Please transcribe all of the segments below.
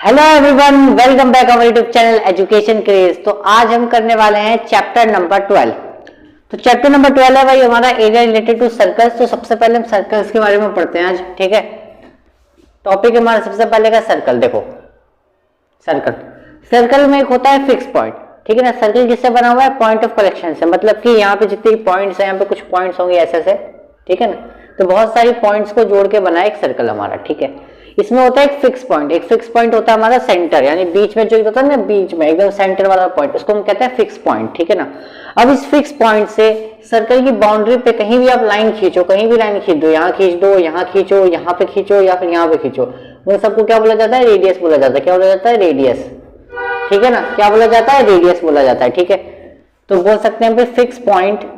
Hello everyone, welcome back our YouTube channel education craze. तो आज हम करने वाले हैं चैप्टर नंबर 12। तो चैप्टर नंबर 12 है भाई हमारा एरिया रिलेटेड टू सर्कल्स। तो सबसे पहले हम सर्कल्स के बारे में पढ़ते हैं आज, ठीक है। टॉपिक हमारा सबसे पहले का सर्कल। देखो सर्कल, सर्कल में एक होता है फिक्स पॉइंट, ठीक है ना। सर्कल किससे बना हुआ है? पॉइंट ऑफ कलेक्शन से। मतलब कि यहाँ पे जितने पॉइंट्स हैं, यहाँ पे कुछ पॉइंट्स होंगे ऐसे से, ठीक है ना। तो बहुत सारी पॉइंट्स को जोड़ के बना है एक सर्कल हमारा, ठीक है। इसमें होता है एक फिक्स पॉइंट। एक फिक्स पॉइंट होता है हमारा सेंटर, यानी बीच में जो होता है ना, बीच में एकदम सेंटर वाला पॉइंट, उसको हम कहते हैं फिक्स पॉइंट, ठीक है ना। अब इस फिक्स पॉइंट से सर्कल की बाउंड्री पे कहीं भी आप लाइन खींचो, कहीं भी लाइन खींच दो, यहाँ खींच दो, यहाँ खींचो, यहाँ पे खींचो या फिर यहाँ पे खींचो, उन सबको क्या बोला जाता है? रेडियस बोला जाता है। क्या बोला जाता है? रेडियस, ठीक है ना। क्या बोला जाता है? रेडियस बोला जाता है, ठीक है। तो बोल सकते हैं fix point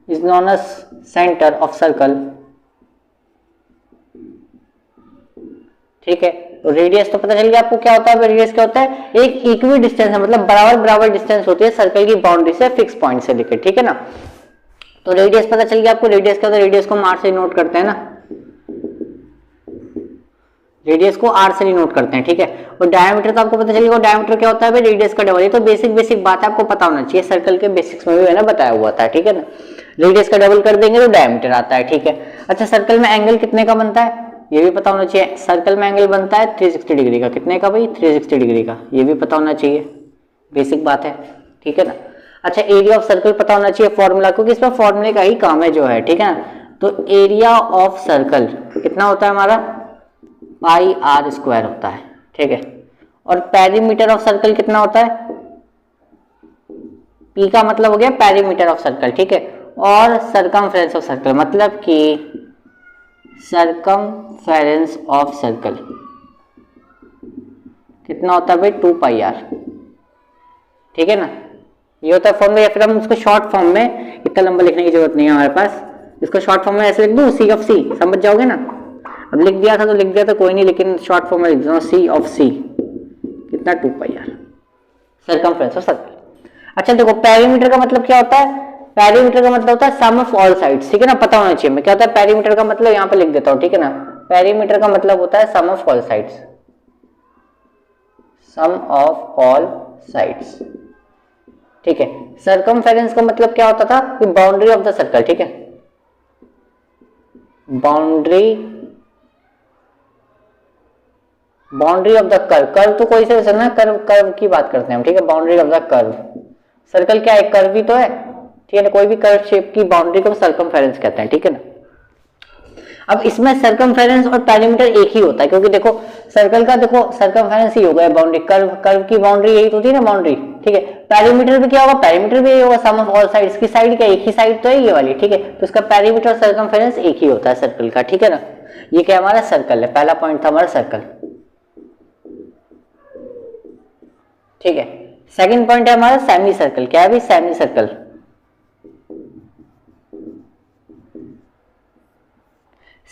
is known as center of circle, ठीक है। तो रेडियस तो पता चल गया आपको क्या होता है। रेडियस क्या होता है? एक इक्वी डिस्टेंस है, मतलब बराबर बराबर डिस्टेंस होती है सर्कल की बाउंड्री से फिक्स पॉइंट से लेकर, ठीक है ना। तो रेडियस पता चल गया आपको। रेडियस क्या होता है? रेडियस को हम आर से नोट करते हैं ना, रेडियस को आर से नोट करते हैं, ठीक है। और डायमीटर तो आपको पता चलेगा। डायमीटर क्या होता है भाई? रेडियस का डबल। ये तो बेसिक बात है, आपको पता होना चाहिए, सर्कल के बेसिक्स में भी है ना बताया हुआ था, ठीक है ना। रेडियस का डबल कर देंगे तो डायमीटर आता है, ठीक है। अच्छा, सर्कल में एंगल कितने का बनता है ये भी पता होना चाहिए। सर्कल में एंगल बनता है 360 डिग्री का। कितने का भाई? 360 डिग्री का। ये भी पता होना चाहिए, बेसिक बात है, ठीक है ना। अच्छा, एरिया ऑफ सर्कल पता होना चाहिए फॉर्मूला, क्योंकि इसमें फॉर्मूले का ही काम है जो है, ठीक है ना। तो एरिया ऑफ सर्कल कितना होता है हमारा? पाई आर स्क्वायर होता है, ठीक है। और पेरीमीटर ऑफ सर्कल कितना होता है? पी का मतलब हो गया पेरीमीटर ऑफ सर्कल, ठीक है। और सरकमफेरेंस ऑफ सर्कल मतलब कि सरकमफेरेंस ऑफ सर्कल कितना होता है भाई? 2 पाई आर, ठीक है ना। ये होता है फॉर्म में, या फिर हम उसको शॉर्ट फॉर्म में, इतना लंबा लिखने की जरूरत नहीं है हमारे पास। इसको शॉर्ट फॉर्म में ऐसे लिख दूं, सी ऑफ सी, समझ जाओगे ना। अब लिख दिया था तो लिख दिया था, कोई नहीं, लेकिन शॉर्ट फॉर्म में लिख दूंगा सी ऑफ सी कितना? 2 पाई आर, सरकमफेरेंस ऑफ सर्कल। अच्छा देखो, पेरीमीटर का मतलब क्या होता है? पेरीमीटर का मतलब होता है सम ऑफ ऑल साइड्स, ठीक है ना। पता होना चाहिए मैं क्या होता है पेरीमीटर का मतलब, यहाँ पे लिख देता हूँ, ठीक है ना। पेरीमीटर का मतलब होता है sum of all sides, sum of all sides, ठीक है। सरकमफेरेंस का मतलब क्या होता था? कि बाउंड्री ऑफ द सर्कल, ठीक है। Boundary of the curve. Curve तो कोई से चलना, कर्व की बात करते हैं हम, ठीक है। Boundary of the curve. Circle क्या है? कर्व ही तो है, ठीक है ना। कोई भी कर्व शेप की बाउंड्री को सर्कमफेरेंस कहते हैं, ठीक है ना। अब इसमें सर्कमफेरेंस और पेरीमीटर एक ही होता है, क्योंकि देखो सर्कल का, देखो सर्कमफेरेंस ही हो गया बाउंड्री। कर्व की बाउंड्री यही तो होती है ना, बाउंड्री, ठीक है। पेरीमीटर भी क्या होगा? पेरीमीटर भी यही होगा, सम ऑफ ऑल साइड्स की साइड क्या? एक ही साइड तो है ये वाली, ठीक है। तो इसका पेरीमीटर और सर्कमफेरेंस एक ही होता है सर्कल का, ठीक है ना। ये क्या हमारा सर्कल है, पहला पॉइंट था हमारा सर्कल, ठीक है। सेकंड पॉइंट है हमारा सेमी सर्कल। क्या है भाई? Semi circle.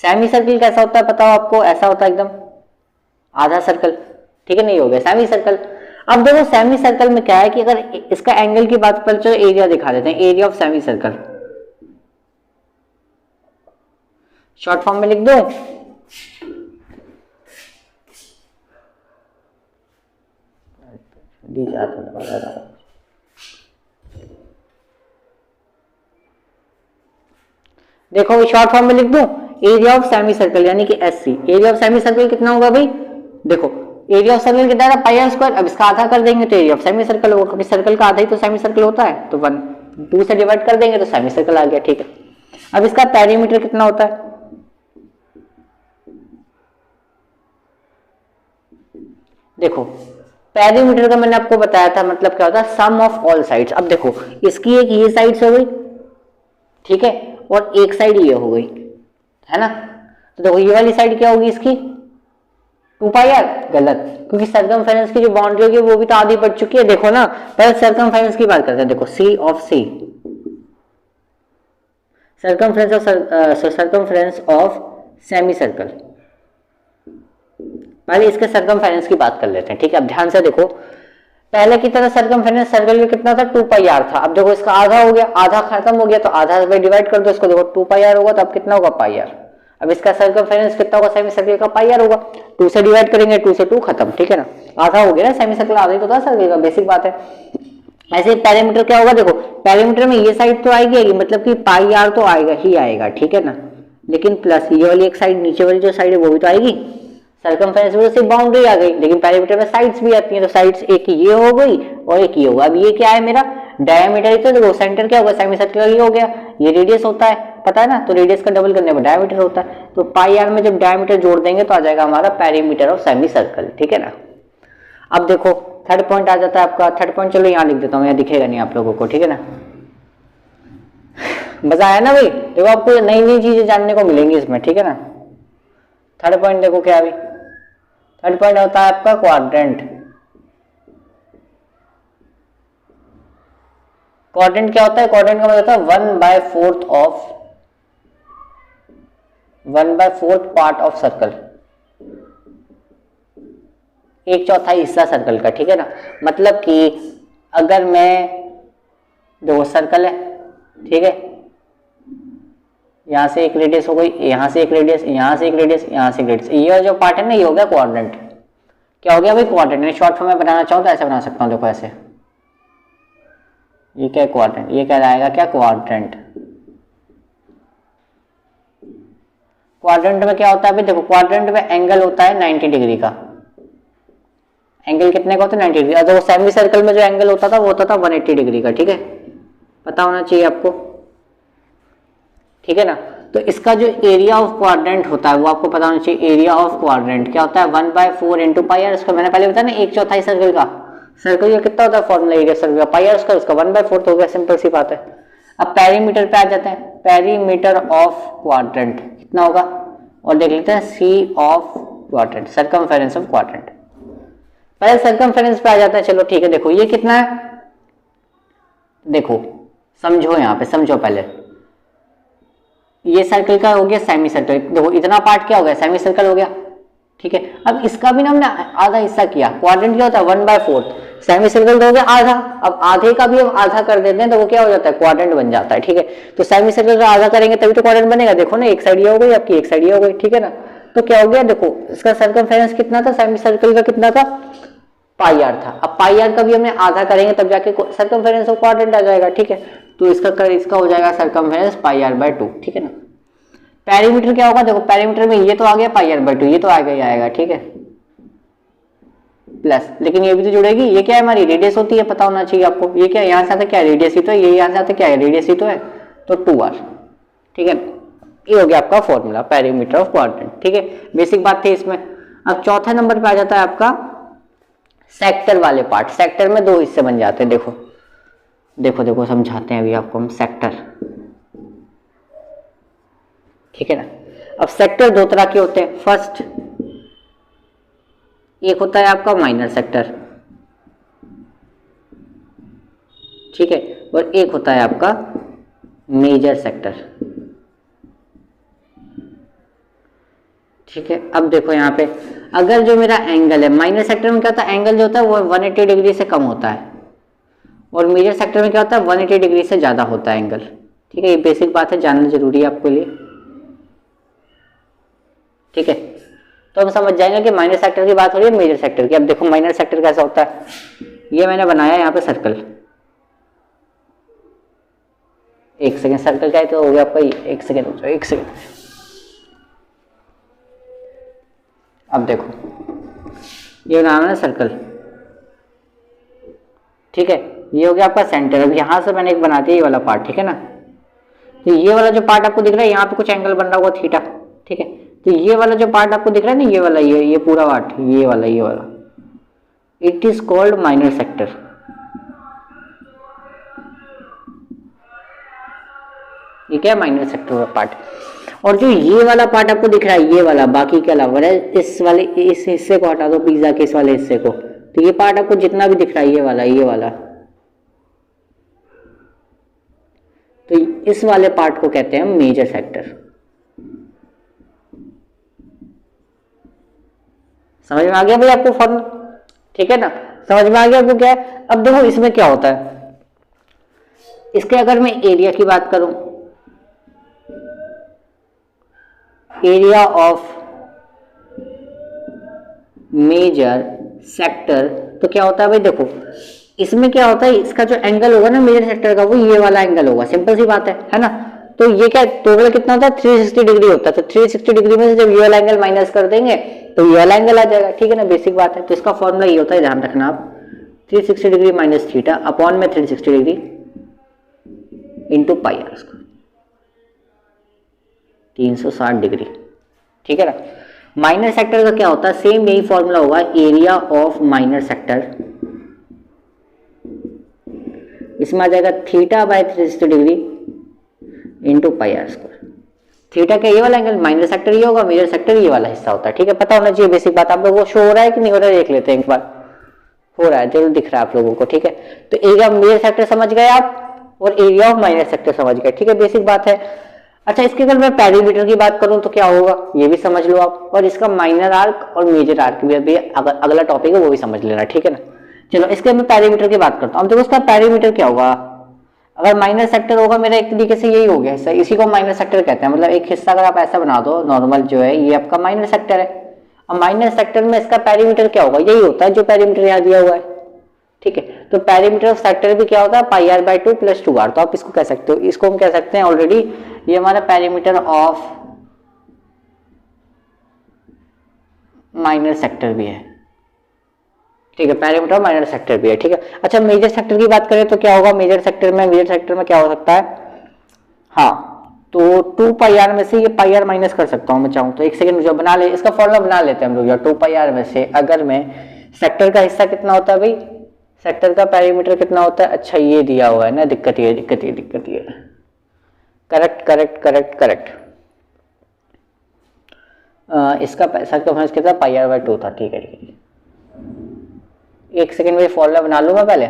सेमी सर्कल कैसा होता है बताओ आपको? ऐसा होता है एकदम आधा सर्कल, ठीक है। नहीं हो गया सेमी सर्कल। अब देखो सेमी सर्कल में क्या है कि अगर इसका एंगल की बात पर, चलो एरिया दिखा देते हैं, area of semi circle short form में लिख दो, देखो शॉर्ट फॉर्म में लिख दूं, एरिया ऑफ सेमी सर्कल यानी कि SC. Area of semi circle कितना होगा भाई? देखो एरिया ऑफ सर्कल कितना है? पाई आर स्क्वायर। अब इसका आधा कर देंगे तो एरिया ऑफ सेमी सर्कल होगा, क्योंकि सर्कल का आधा ही तो सेमी सर्कल होता है। तो 2 से डिवाइड कर देंगे तो सेमी सर्कल आ गया, ठीक है। अब इसका पेरीमीटर कितना होता है? देखो पेरीमीटर का मैंने आपको बताया था, मतलब क्या होता है? Sum of all sides. अब देखो इसकी एक ये साइड हो गई, ठीक है, और एक साइड ये हो गई, है ना। तो देखो ये वाली साइड क्या होगी इसकी? 2 पाई आर। गलत, क्योंकि सर्कमफेरेंस की जो बाउंड्री होगी वो भी तो आधी बढ़ चुकी है। देखो ना, पहले सर्कमफेरेंस की बात करते हैं। देखो C of C, circumference of semi circle. पहले इसके सर्कमफेरेंस की बात कर लेते हैं, ठीक है। अब ध्यान से देखो, पहले की तरह सरकमफेरेंस सर्कल का कितना था 2 पाई आर था। अब देखो इसका आधा हो गया, आधा खत्म हो गया तो आधा से डिवाइड कर दो इसको, देखो 2 पाई आर होगा तो अब कितना होगा पाई आर। अब इसका सर्कमफेरेंस कितना होगा सेमी सर्कल का पाई आर होगा, 2 से डिवाइड करेंगे 2 से 2 खत्म, ठीक है ना, आधा हो गया ना, सेमी सर्कल आधा ही तो था सर्कल का, बेसिक बात है। ऐसे ही पेरीमीटर क्या होगा, देखो पेरीमीटर में ये साइड तो आएगी मतलब कि पाई आर तो आएगा ही आएगा, ठीक है ना, लेकिन प्लस ये वाली एक साइड नीचे वाली जो साइड है वो भी तो आएगी। सर्कमफेरेंस में सिर्फ बाउंड्री आ गई, लेकिन पेरीमीटर में साइड्स भी आती हैं, तो साइड्स एक ये हो गई और एक ये होगा। अब ये क्या है मेरा डायमीटर ही तो, देखो सेंटर क्या होगा सेमी सर्कल ही हो गया, ये रेडियस होता है पता है ना, तो रेडियस का डबल करने पर डायमीटर होता है, तो पाई आर में जब डायमीटर जोड़ देंगे तो आ जाएगा हमारा पेरीमीटर ऑफ सेमी सर्कल, ठीक है ना। अब देखो थर्ड पॉइंट आ जाता है आपका, थर्ड पॉइंट चलो यहाँ लिख देता हूँ, यहाँ दिखेगा नहीं आप लोगों को, ठीक है ना। मजा आया ना भाई, देखो आपको नई नई चीजें जानने को मिलेंगी इसमें, ठीक है ना। थर्ड पॉइंट देखो क्या अभी, थर्ड पॉइंट होता है आपका क्वाड्रेंट। क्वाड्रेंट क्या होता है, क्वाड्रेंट का मतलब होता है 1/4 पार्ट ऑफ सर्कल, एक चौथाई हिस्सा सर्कल का, ठीक है ना। मतलब कि अगर मैं दो सर्कल है, ठीक है, यहां से एक रेडियस हो गई, यहां से एक रेडियस, यहां से एक रेडियस, यहां से एक रेडियस, ये जो पार्ट है ना ये हो गया क्वाड्रेंट। क्या हो गया भाई क्वाड्रेंट, शॉर्ट फॉर्म में बनाना चाहूँ तो ऐसे बना सकता हूँ, देखो ऐसे, ये क्या है क्वाड्रेंट, ये क्या आएगा क्या क्वाड्रेंट। क्वाड्रेंट में क्या होता है भाई, देखो क्वाड्रेंट में एंगल होता है 90 डिग्री का, एंगल कितने का होता है 90 डिग्री। तो सेमी सर्कल में जो एंगल होता था वो होता था 180 डिग्री का, ठीक है, पता होना चाहिए आपको, ठीक है ना। तो इसका जो एरिया ऑफ क्वाड्रेंट होता है वो आपको पता होना चाहिए, एरिया ऑफ क्वाड्रेंट क्या होता है 1/4 इंटू पाई आर, इसका मैंने पहले बताया ना एक चौथाई सर्कल का, सर्कल का कितना होता है फॉर्मूला एरिया सर्कल का पाई आर, उसका 1/4 तो हो गया, सिंपल सी बात है। अब पेरीमीटर पे आ जाते हैं, पेरीमीटर ऑफ क्वाड्रेंट कितना होगा, और देख लेते हैं C of quadrant, circumference of quadrant. पहले सर्कमफेरेंस पे आ जाता है, चलो ठीक है, देखो ये कितना है, देखो समझो यहाँ पे, समझो पहले, ये सर्कल का हो गया सेमी सर्कल, देखो इतना पार्ट क्या हो गया सेमी सर्कल हो गया, ठीक है। अब इसका भी ना हमने आधा हिस्सा किया, क्वाड्रेंट क्या होता है 1/4, सेमी सर्कल तो हो गया आधा, अब आधे का भी हम आधा कर देते हैं तो वो क्या हो जाता है क्वाड्रेंट बन जाता है, ठीक है। तो सेमी सर्कल का आधा करेंगे तभी तो क्वाड्रेंट बनेगा, देखो ना एक साइड ये हो गई आपकी, एक साइड ये हो गई, ठीक है ना। तो क्या हो गया, देखो इसका सर्कमफेरेंस कितना था सेमी सर्कल का, कितना था पाई आर था। अब पाई आर का भी हमने आधा करेंगे तब जाके सर्कमफेरेंस ऑफ क्वाड्रेंट आ जाएगा, ठीक है। तो इसका हो जाएगा सर्कमफेरेंस पाई आर बाय 2, ठीक है ना। पेरीमीटर क्या होगा, देखो पेरीमीटर में ये तो आ गया पाई आर बाय 2, ये तो आएगा ही आएगा, ठीक है, प्लस, लेकिन ये भी तो जुड़ेगी, ये क्या है हमारी रेडियस होती है, पता होना चाहिए आपको, ये क्या यहाँ से आता क्या है रेडियस ही तो है, ये यहाँ से आता क्या है रेडियस ही तो है, तो 2r, ठीक है। ये हो गया आपका फॉर्मूला पेरीमीटर ऑफ क्वाड्रेंट, ठीक है, बेसिक बात थी इसमें। अब चौथा नंबर पे आ जाता है आपका सेक्टर वाले पार्ट। सेक्टर में दो हिस्से बन जाते हैं, देखो देखो देखो समझाते हैं अभी आपको हम सेक्टर, ठीक है ना। अब सेक्टर दो तरह के होते हैं, फर्स्ट एक होता है आपका माइनर सेक्टर, ठीक है, और एक होता है आपका मेजर सेक्टर, ठीक है। अब देखो यहाँ पे अगर जो मेरा एंगल है, माइनर सेक्टर में क्या होता है एंगल जो होता है वो 180 डिग्री से कम होता है, और मेजर सेक्टर में क्या होता है 180 डिग्री से ज्यादा होता है एंगल, ठीक है। ये बेसिक बात है, जानना जरूरी है आपके लिए, ठीक है। तो हम समझ जाएंगे कि माइनर सेक्टर की बात हो रही है मेजर सेक्टर की। अब देखो माइनर सेक्टर कैसा होता है, ये मैंने बनाया यहाँ पे सर्कल, एक सेकेंड, सर्कल का है तो हो गया आपका एक सेकेंड, एक सेकेंड। अब देखो ये नाम है सर्कल, ठीक है, ये हो गया आपका सेंटर। अब यहां से मैंने एक बना दिया ये वाला पार्ट, ठीक है ना। तो ये वाला जो पार्ट आपको दिख रहा है यहाँ पे कुछ एंगल बन रहा होगा थीटा, ठीक है। तो ये वाला जो पार्ट आपको दिख रहा है ना, ये वाला, ये पूरा पार्ट, ये वाला it is called minor sector, ये क्या है माइनर सेक्टर का पार्ट। और जो ये वाला पार्ट आपको दिख रहा है, ये वाला बाकी के अलावा, इस वाले इस हिस्से को हटा दो पिज्जा के इस वाले हिस्से को, तो ये पार्ट आपको जितना भी दिख रहा है ये वाला, तो इस वाले पार्ट को कहते हैं मेजर सेक्टर। समझ में आ गया भाई आपको फॉर्मूला, ठीक है ना। समझ में आ गया आपको क्या है। अब देखो इसमें क्या होता है, इसके अगर मैं एरिया की बात करूं, एरिया ऑफ मेजर सेक्टर, तो क्या होता है भाई देखो इसमें क्या होता है, इसका जो एंगल होगा ना मेजर सेक्टर का वो ये वाला एंगल होगा, सिंपल सी बात है ना। तो ये क्या टोटल कितना होता है 360 डिग्री होता है, तो 360 डिग्री में से जब ये वाला एंगल माइनस कर देंगे तो ये वाला एंगल आ जाएगा, ठीक है ना, बेसिक बात है। तो इसका फॉर्मूला ये होता है, ध्यान रखना आप, 360 डिग्री माइनस थीटा अपॉन में 360 degree into pi r square, 360 degree, ठीक है ना। माइनर सेक्टर का क्या होता है, सेम यही फॉर्मूला होगा, एरिया ऑफ माइनर सेक्टर, इसमें आ जाएगा theta by 360 degree into pi r square. Theta का ये वाला एंगल माइनर सेक्टर ये होगा, मेजर सेक्टर ये वाला हिस्सा होता है, ठीक है, पता होना चाहिए बेसिक बात। आप लोगों को शो हो रहा है कि नहीं हो रहा है देख लेते हैं एक बार, हो रहा है जरूर दिख रहा है आप लोगों को, ठीक है। तो एरिया ऑफ मेजर सेक्टर समझ गए आप और एरिया ऑफ माइनर सेक्टर समझ गए, ठीक है, बेसिक बात है। अच्छा इसके अगर मैं पेरीमीटर की बात करूं तो क्या होगा ये भी समझ लो आप, और इसका माइनर आर्क और मेजर आर्क भी अगला टॉपिक है वो भी समझ लेना, ठीक है ना। चलो इसके मैं पेरीमीटर की बात करता हूं। अब देखो इसका पेरीमीटर क्या होगा, अगर माइनर सेक्टर होगा मेरा एक तरीके से यही हो गया हिस्सा, इसी को माइनर सेक्टर कहते हैं, मतलब एक हिस्सा अगर आप ऐसा बना दो नॉर्मल जो है ये आपका माइनर सेक्टर है। अब माइनर सेक्टर में इसका पेरीमीटर क्या होगा, यही होता है जो पेरीमीटर यहाँ दिया हुआ है, ठीक है। तो पेरीमीटर ऑफ सेक्टर भी क्या होता है पाई आर बाई 2 प्लस 2r, तो आप इसको कह सकते हो, इसको हम कह सकते हैं ऑलरेडी ये हमारा पेरीमीटर ऑफ माइनर सेक्टर भी है, ठीक है, पेरीमीटर माइनर सेक्टर भी है, ठीक है। अच्छा मेजर सेक्टर की बात करें तो क्या होगा मेजर सेक्टर में क्या हो सकता है, हाँ तो 2 पाई आर में से ये पाई आर माइनस कर सकता हूं मैं चाहूं तो, एक सेकंड जो बना ले, इसका फॉर्मूला बना लेते हैं हम लोग, 2 पाई आर में से अगर मैं सेक्टर का हिस्सा कितना होता है भाई, सेक्टर का पेरीमीटर कितना होता है, अच्छा ये दिया हुआ है ना, दिक्कत ये करेक्ट इसका सर्कमफेरेंस कितना पाई आर बाई 2 था, ठीक है। एक सेकंड में फॉर्मूला बना लूंगा पहले,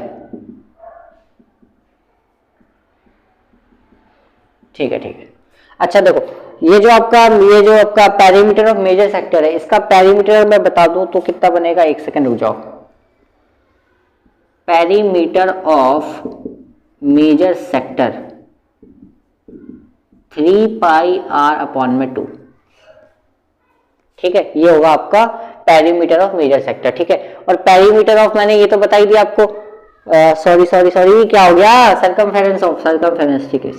ठीक है। अच्छा देखो ये जो आपका पेरीमीटर ऑफ मेजर सेक्टर है, इसका पेरीमीटर मैं बता दूं तो कितना बनेगा, एक सेकंड रुक जाओ। Perimeter of major sector 3 pi r upon में 2, ठीक है, ये होगा आपका पेरीमीटर ऑफ मेजर सेक्टर, ठीक है। और पेरीमीटर ऑफ मैंने ये तो बता ही दिया आपको, सॉरी क्या हो गया, सर्कमफेरेंस, ठीक है,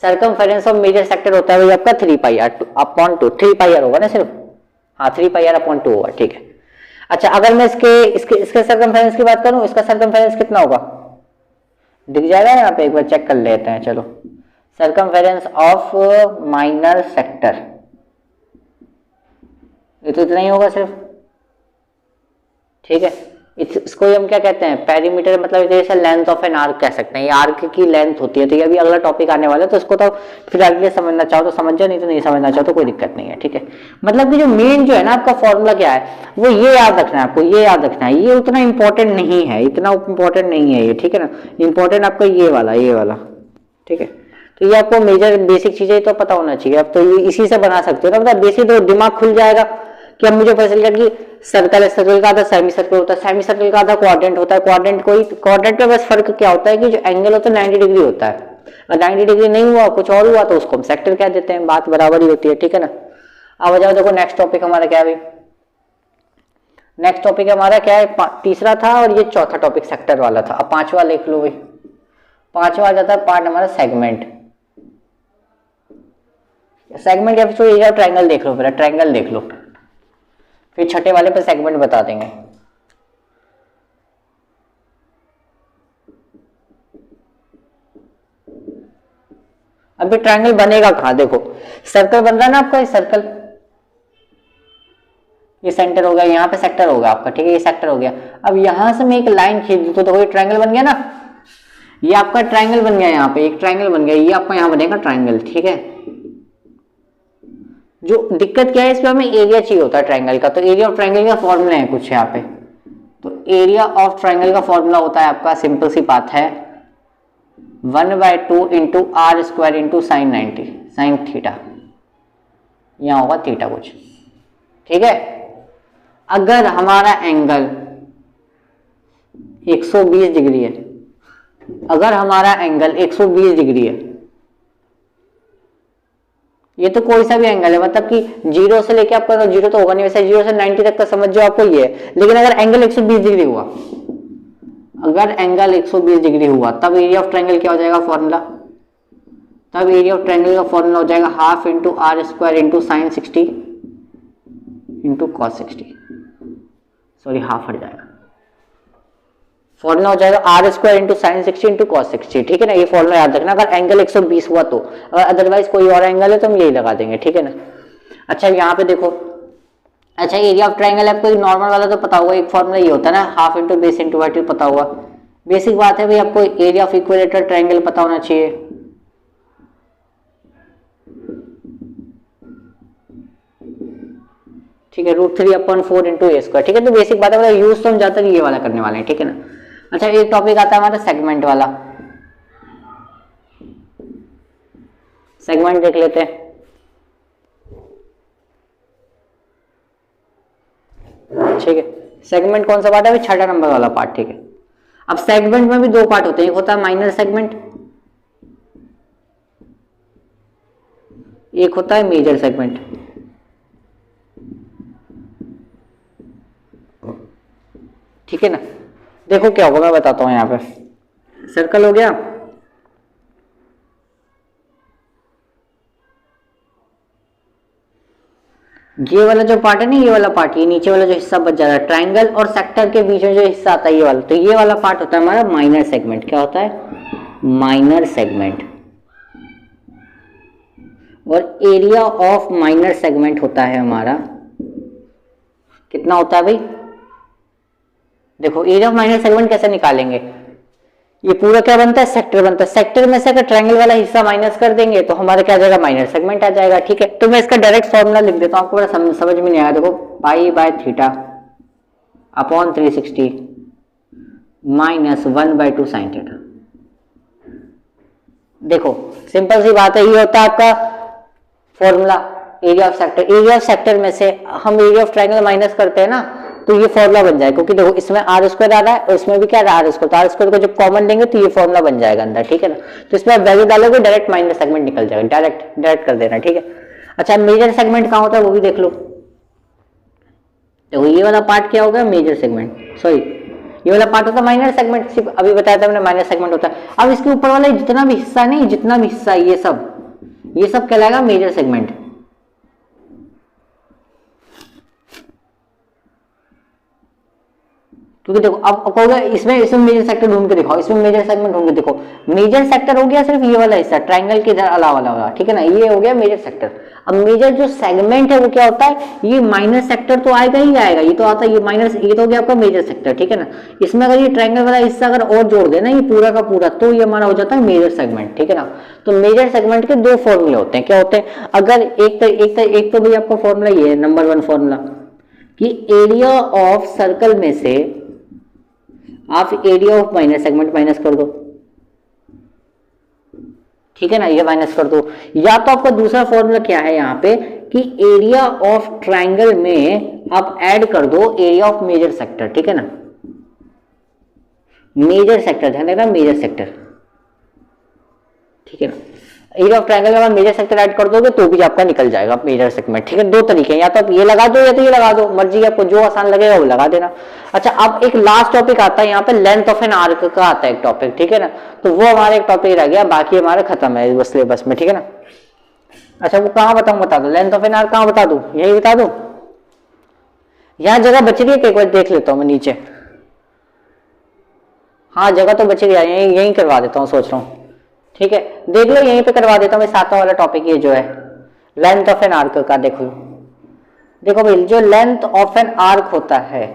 सर्कमफेरेंस ऑफ मेजर सेक्टर होता है भाई आपका 3 pi r upon 2, 3 pi are होगा ना सिर्फ, हाँ 3 पाई आर अपॉन 2 होगा, ठीक है। अच्छा अगर मैं इसके सर्कमफेरेंस की बात करूं, इसका सर्कमफेरेंस कितना होगा दिख जाएगा यहाँ पे, एक बार चेक कर लेते हैं, चलो सर्कमफेरेंस ऑफ माइनर सेक्टर ये तो इतना ही होगा सिर्फ, ठीक है। इसको हम क्या कहते हैं पेरीमीटर, मतलब जैसे लेंथ ऑफ एन आर्क कह सकते हैं, ये आर्क की लेंथ होती है, तो ये अभी अगला टॉपिक आने वाला है, तो इसको तो फिलहाल के लिए समझना चाहो तो समझ जाओ, नहीं तो नहीं समझना चाहो तो कोई दिक्कत नहीं है, ठीक है। मतलब कि जो मेन जो है ना आपका फॉर्मूला क्या है वो ये याद रखना है आपको, ये याद रखना है, ये उतना इंपॉर्टेंट नहीं है, इतना इंपॉर्टेंट नहीं है ये, ठीक है ना। इंपॉर्टेंट आपका ये वाला, ठीक है। तो ये आपको मेजर बेसिक चीजें तो पता होना चाहिए, अब तो ये इसी से बना सकते हो ना, मतलब बेसिक तो दिमाग खुल जाएगा कि अब मुझे पता चल गया कि सर्कल का आधा सेमी सर्कल होता है, सेमी सर्कल का आधा क्वाड्रेंट होता है, क्वाड्रेंट में बस फर्क क्या होता है कि जो एंगल होता है 90 डिग्री होता है, अगर 90 डिग्री नहीं हुआ कुछ और हुआ तो उसको हम सेक्टर कह देते हैं, बात बराबर ही होती है, ठीक है ना। अब जाओ देखो नेक्स्ट टॉपिक हमारा क्या है भाई, नेक्स्ट टॉपिक हमारा क्या है, तीसरा था और ये चौथा टॉपिक सेक्टर वाला था। अब पांचवा लिख लो भाई, पांचवा आ जाता है पार्ट हमारा सेगमेंट या फिर ट्रायंगल देख लो, पहले ट्रायंगल देख लो फिर छठे वाले पे सेगमेंट बता देंगे। अभी ट्रायंगल बनेगा कहां, देखो सर्कल बन रहा है ना आपका, ये सर्कल, ये सेंटर हो गया, यहाँ पे सेक्टर होगा आपका, ठीक है, ये सेक्टर हो गया। अब यहां से मैं एक लाइन खींच दूं तो देखो ये ट्रायंगल बन गया ना, ये आपका ट्रायंगल बन गया, यहाँ पे एक ट्रायंगल बन गया, ये आपका यहाँ बनेगा ट्रायंगल, ठीक है। जो दिक्कत क्या है इसमें हमें एरिया चाहिए होता है ट्रायंगल का, तो एरिया ऑफ ट्रायंगल का फॉर्मूला है कुछ यहाँ पे, तो एरिया ऑफ ट्रायंगल का फॉर्मूला होता है आपका, सिंपल सी बात है 1/2 into r square into sine 90 sine theta, यहाँ होगा थीटा कुछ, ठीक है। अगर हमारा एंगल 120 डिग्री है, अगर हमारा एंगल 120 डिग्री है, ये तो कोई सा भी एंगल है, मतलब कि जीरो से लेके आपका, जीरो तो होगा नहीं वैसे, जीरो से 90 तक का समझ जो आपको ये है, लेकिन अगर एंगल 120 डिग्री हुआ, अगर एंगल 120 डिग्री हुआ तब एरिया ऑफ ट्रायंगल क्या हो जाएगा फॉर्मूला, तब एरिया ऑफ ट्रायंगल का फॉर्मूला हो जाएगा half into r square into sine 60 into cos 60, sorry half हट जाएगा, फॉर्मूला हो जाएगा r square into sine 60 into cos 60, ठीक है ना। ये फॉर्मूला याद रखना अगर एंगल 120 हुआ तो, अगर अदरवाइज कोई और एंगल है तो हम यही लगा देंगे, ठीक है ना। अच्छा यहाँ पे देखो, अच्छा एरिया ऑफ ट्रायंगल आपको नॉर्मल वाला तो पता होगा, एक फॉर्मूला ये होता है ना, half into base into height पता होगा, बेसिक बात है भाई, आपको एरिया ऑफ इक्विलेटरल ट्रायंगल पता होना चाहिए। ठीक है, √3/4 इंटू ए स्क्वायर, ठीक है। तो बेसिक बात है, मतलब यूज तो हम ज्यादातर ये वाला करने वाले हैं, ठीक है ना। अच्छा एक टॉपिक आता है हमारा सेगमेंट वाला, सेगमेंट देख लेते हैं। ठीक है, सेगमेंट कौन सा पार्ट है अभी, 6 नंबर वाला पार्ट, ठीक है। अब सेगमेंट में भी दो पार्ट होते हैं, एक होता है माइनर सेगमेंट, एक होता है मेजर सेगमेंट। ठीक है ना, देखो क्या होगा मैं बताता हूं, यहां पे सर्कल हो गया, ये वाला जो पार्ट है ना, ये वाला पार्ट, ये नीचे वाला जो हिस्सा बच जाता है, ट्रायंगल और सेक्टर के बीच में जो हिस्सा आता है ये वाला, तो ये वाला पार्ट होता है हमारा माइनर सेगमेंट। क्या होता है, माइनर सेगमेंट। और एरिया ऑफ माइनर सेगमेंट होता है हमारा, कितना होता है भाई, देखो एरिया ऑफ माइनर सेगमेंट कैसे निकालेंगे, ये पूरा क्या बनता है, सेक्टर बनता है, सेक्टर में से अगर ट्रायंगल वाला हिस्सा माइनस कर देंगे तो हमारा क्या आ जाएगा, माइनर सेगमेंट आ जाएगा। ठीक है, तो मैं इसका डायरेक्ट फॉर्मूला लिख देता हूं, आपको बड़ा समझ में नहीं आया, देखो π/θ अपॉन 360 -1/2 sin θ। देखो सिंपल सी बात है, ये होता है आपका formula area of sector. Area of sector में से हम एरिया ऑफ ट्रायंगल माइनस करते हैं ना, तो ये फॉर्मूला बन जाएगा, क्योंकि देखो इसमें आर स्क्वायर आ रहा है और इसमें भी क्या आर स्क्वायर, तो आर स्क्वायर को जब कॉमन लेंगे तो ये फॉर्मूला बन जाएगा अंदर। ठीक है ना, तो इसमें वैल्यू डालोगे डायरेक्ट माइनर सेगमेंट निकल जाएगा, डायरेक्ट कर देना। ठीक है, अच्छा मेजर सेगमेंट कहाँ होता है वो भी देख लो। देखो ये वाला पार्ट क्या होगा, मेजर सेगमेंट, सॉरी ये वाला पार्ट होता है माइनर सेगमेंट, सिर्फ अभी बताया था मैंने माइनर सेगमेंट होता है। अब इसके ऊपर वाला जितना भी हिस्सा नहीं, जितना भी हिस्सा ये सब कहलाएगा मेजर सेगमेंट। क्योंकि देखो अब कहोगे इसमें मेजर सेक्टर ढूंढ के दिखाओ, इसमें मेजर सेगमेंट ढूंढ के देखो, मेजर सेक्टर हो गया सिर्फ ये वाला हिस्सा ट्रायंगल के इधर अलावा वाला, ठीक है ना, ये हो गया मेजर सेक्टर। अब मेजर जो सेगमेंट है वो क्या होता है, ये माइनर सेक्टर तो आएगा ही आएगा, ये तो आता है, ये माइनर, ये तो हो गया आपका मेजर सेक्टर। ठीक है ना, इसमें अगर ये ट्रायंगल वाला हिस्सा अगर और जोड़ देना ये पूरा का पूरा, तो ये हमारा हो जाता है मेजर सेगमेंट। ठीक है ना, तो मेजर सेगमेंट के दो फॉर्मूले होते हैं, क्या होते हैं, अगर एक तो भाई आपका फॉर्मूला ये है, नंबर 1 फॉर्मूला कि एरिया ऑफ सर्कल में से आप area of minor segment minus कर दो। ठीक है ना, ये माइनस कर दो। या तो आपका दूसरा फॉर्मूला क्या है यहाँ पे कि एरिया ऑफ ट्रायंगल में आप ऐड कर दो एरिया ऑफ मेजर सेक्टर। ठीक है ना, मेजर सेक्टर, ध्यान देना मेजर सेक्टर। ठीक है ना, एरिया ऑफ ट्रायंगल में आप मेजर सेक्टर ऐड कर दोगे तो भी आपका निकल जाएगा मेजर सेगमेंट। ठीक है, दो तरीके हैं, या तो आप ये लगा दो या तो ये लगा दो, मर्जी आपको जो आसान लगेगा वो लगा देना। अच्छा अब एक लास्ट टॉपिक आता है यहाँ पे, लेंथ ऑफ एन आर्क का आता है एक टॉपिक। ठीक है ना, तो वो हमारा एक टॉपिक रह गया, बाकी हमारा खत्म है बस सिलेबस में। ठीक है ना, अच्छा वो कहाँ बताऊँ, बता दो, लेंथ ऑफ एन आर्क कहाँ बता दू, यही बता दू, यहाँ जगह बच रही है, एक बार देख लेता हूँ मैं नीचे, हाँ जगह तो बच रही है, यही करवा देता हूँ, सोच रहा हूँ। ठीक है, देख लो यहीं पे करवा देता हूँ मैं, 7वां वाला टॉपिक ये जो है लेंथ ऑफ एन आर्क का। देखो भाई जो लेंथ ऑफ एन आर्क होता है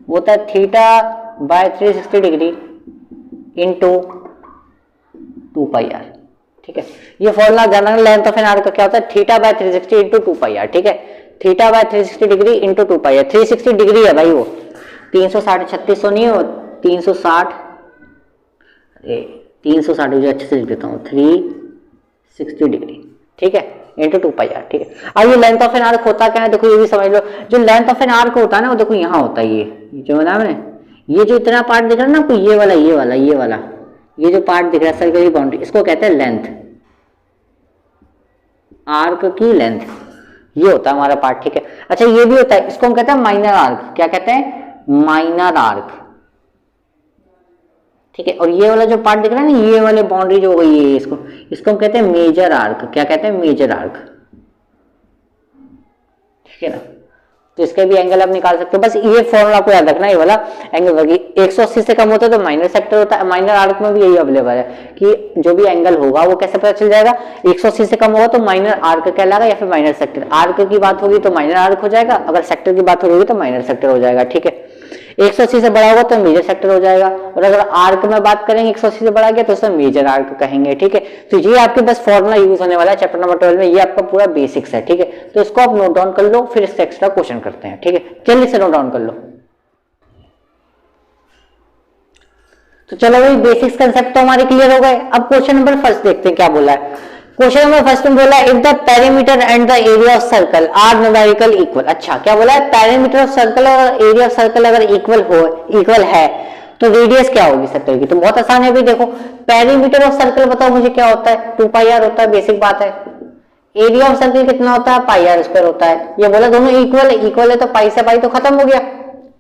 वो होता है θ/360 डिग्री इंटू 2πr। ठीक है, ये फॉर्मूला जाना, लेंथ ऑफ एन आर्क का क्या होता है, θ/360 इंटू 2πr। ठीक है, θ/360 डिग्री इंटू 2πr, 360 डिग्री है भाई, वो 360 3600 नहीं हो, 360 जो अच्छे से लिख देता हूँ, 360 डिग्री। ठीक है, इंटू 2πr। ठीक है, अब ये लेंथ ऑफ एन आर्क होता क्या है, देखो ये भी समझ लो। जो लेंथ ऑफ एन आर्क होता है ना, वो देखो यहाँ होता है, ये जो बना मैंने, ये जो इतना पार्ट दिख रहा है ना आपको, ये वाला ये जो पार्ट दिख रहा है सर्कल की बाउंड्री, इसको कहते हैं लेंथ, आर्क की लेंथ, ये होता है हमारा पार्ट। ठीक है, अच्छा ये भी होता है, इसको हम कहते हैं माइनर आर्क। क्या कहते हैं? Minor arc. ठीक है, और ये वाला जो पार्ट दिख रहा है ना, ये वाले बाउंड्री जो हो गई है, इसको हम कहते हैं मेजर आर्क। क्या कहते हैं? Major arc. ठीक है ना, तो इसके भी एंगल आप निकाल सकते हो। बस ये फॉर्मूला आपको याद रखना, ये वाला एंगल 180 से कम होता है तो माइनर सेक्टर होता है। माइनर आर्क में भी यही अवेलेबल है कि जो भी एंगल होगा वो कैसे पता चल जाएगा, 180 से कम होगा तो माइनर आर्क कहलाएगा या फिर माइनर सेक्टर। आर्क की बात होगी तो माइनर आर्क हो जाएगा, अगर सेक्टर की बात होगी तो माइनर सेक्टर हो जाएगा। ठीक है, 180 से बड़ा होगा तो मेजर सेक्टर हो जाएगा, और अगर आर्क में बात करेंगे 180 से बड़ा गया तो उसे मेजर आर्क कहेंगे। ठीक है, तो ये आपके बस फॉर्मूला यूज होने वाला है चैप्टर नंबर 12 में, ये आपका पूरा बेसिक्स है। ठीक है, तो इसको आप नोट डाउन कर लो, फिर इससे एक्स्ट्रा क्वेश्चन करते हैं। ठीक है, जल्दी से नोट डाउन कर लो। तो चलो भाई, बेसिक्स कंसेप्ट तो हमारे क्लियर हो गए। अब क्वेश्चन नंबर फर्स्ट देखते हैं क्या बोला है। क्वेश्चन नंबर फर्स्ट में बोला if the perimeter and the area of circle are numerical equal. अच्छा, क्या बोला है? पेरीमीटर ऑफ सर्कल और एरिया ऑफ सर्कल अगर इक्वल है तो रेडियस क्या होगी सर्कल की? तो बहुत आसान है भाई, देखो पेरीमीटर ऑफ सर्कल बताओ मुझे क्या होता है, 2πr होता है, बेसिक बात है। एरिया ऑफ सर्कल कितना होता है? πr² होता है। ये बोला दोनों इक्वल है तो पाई से पाई तो खत्म हो गया।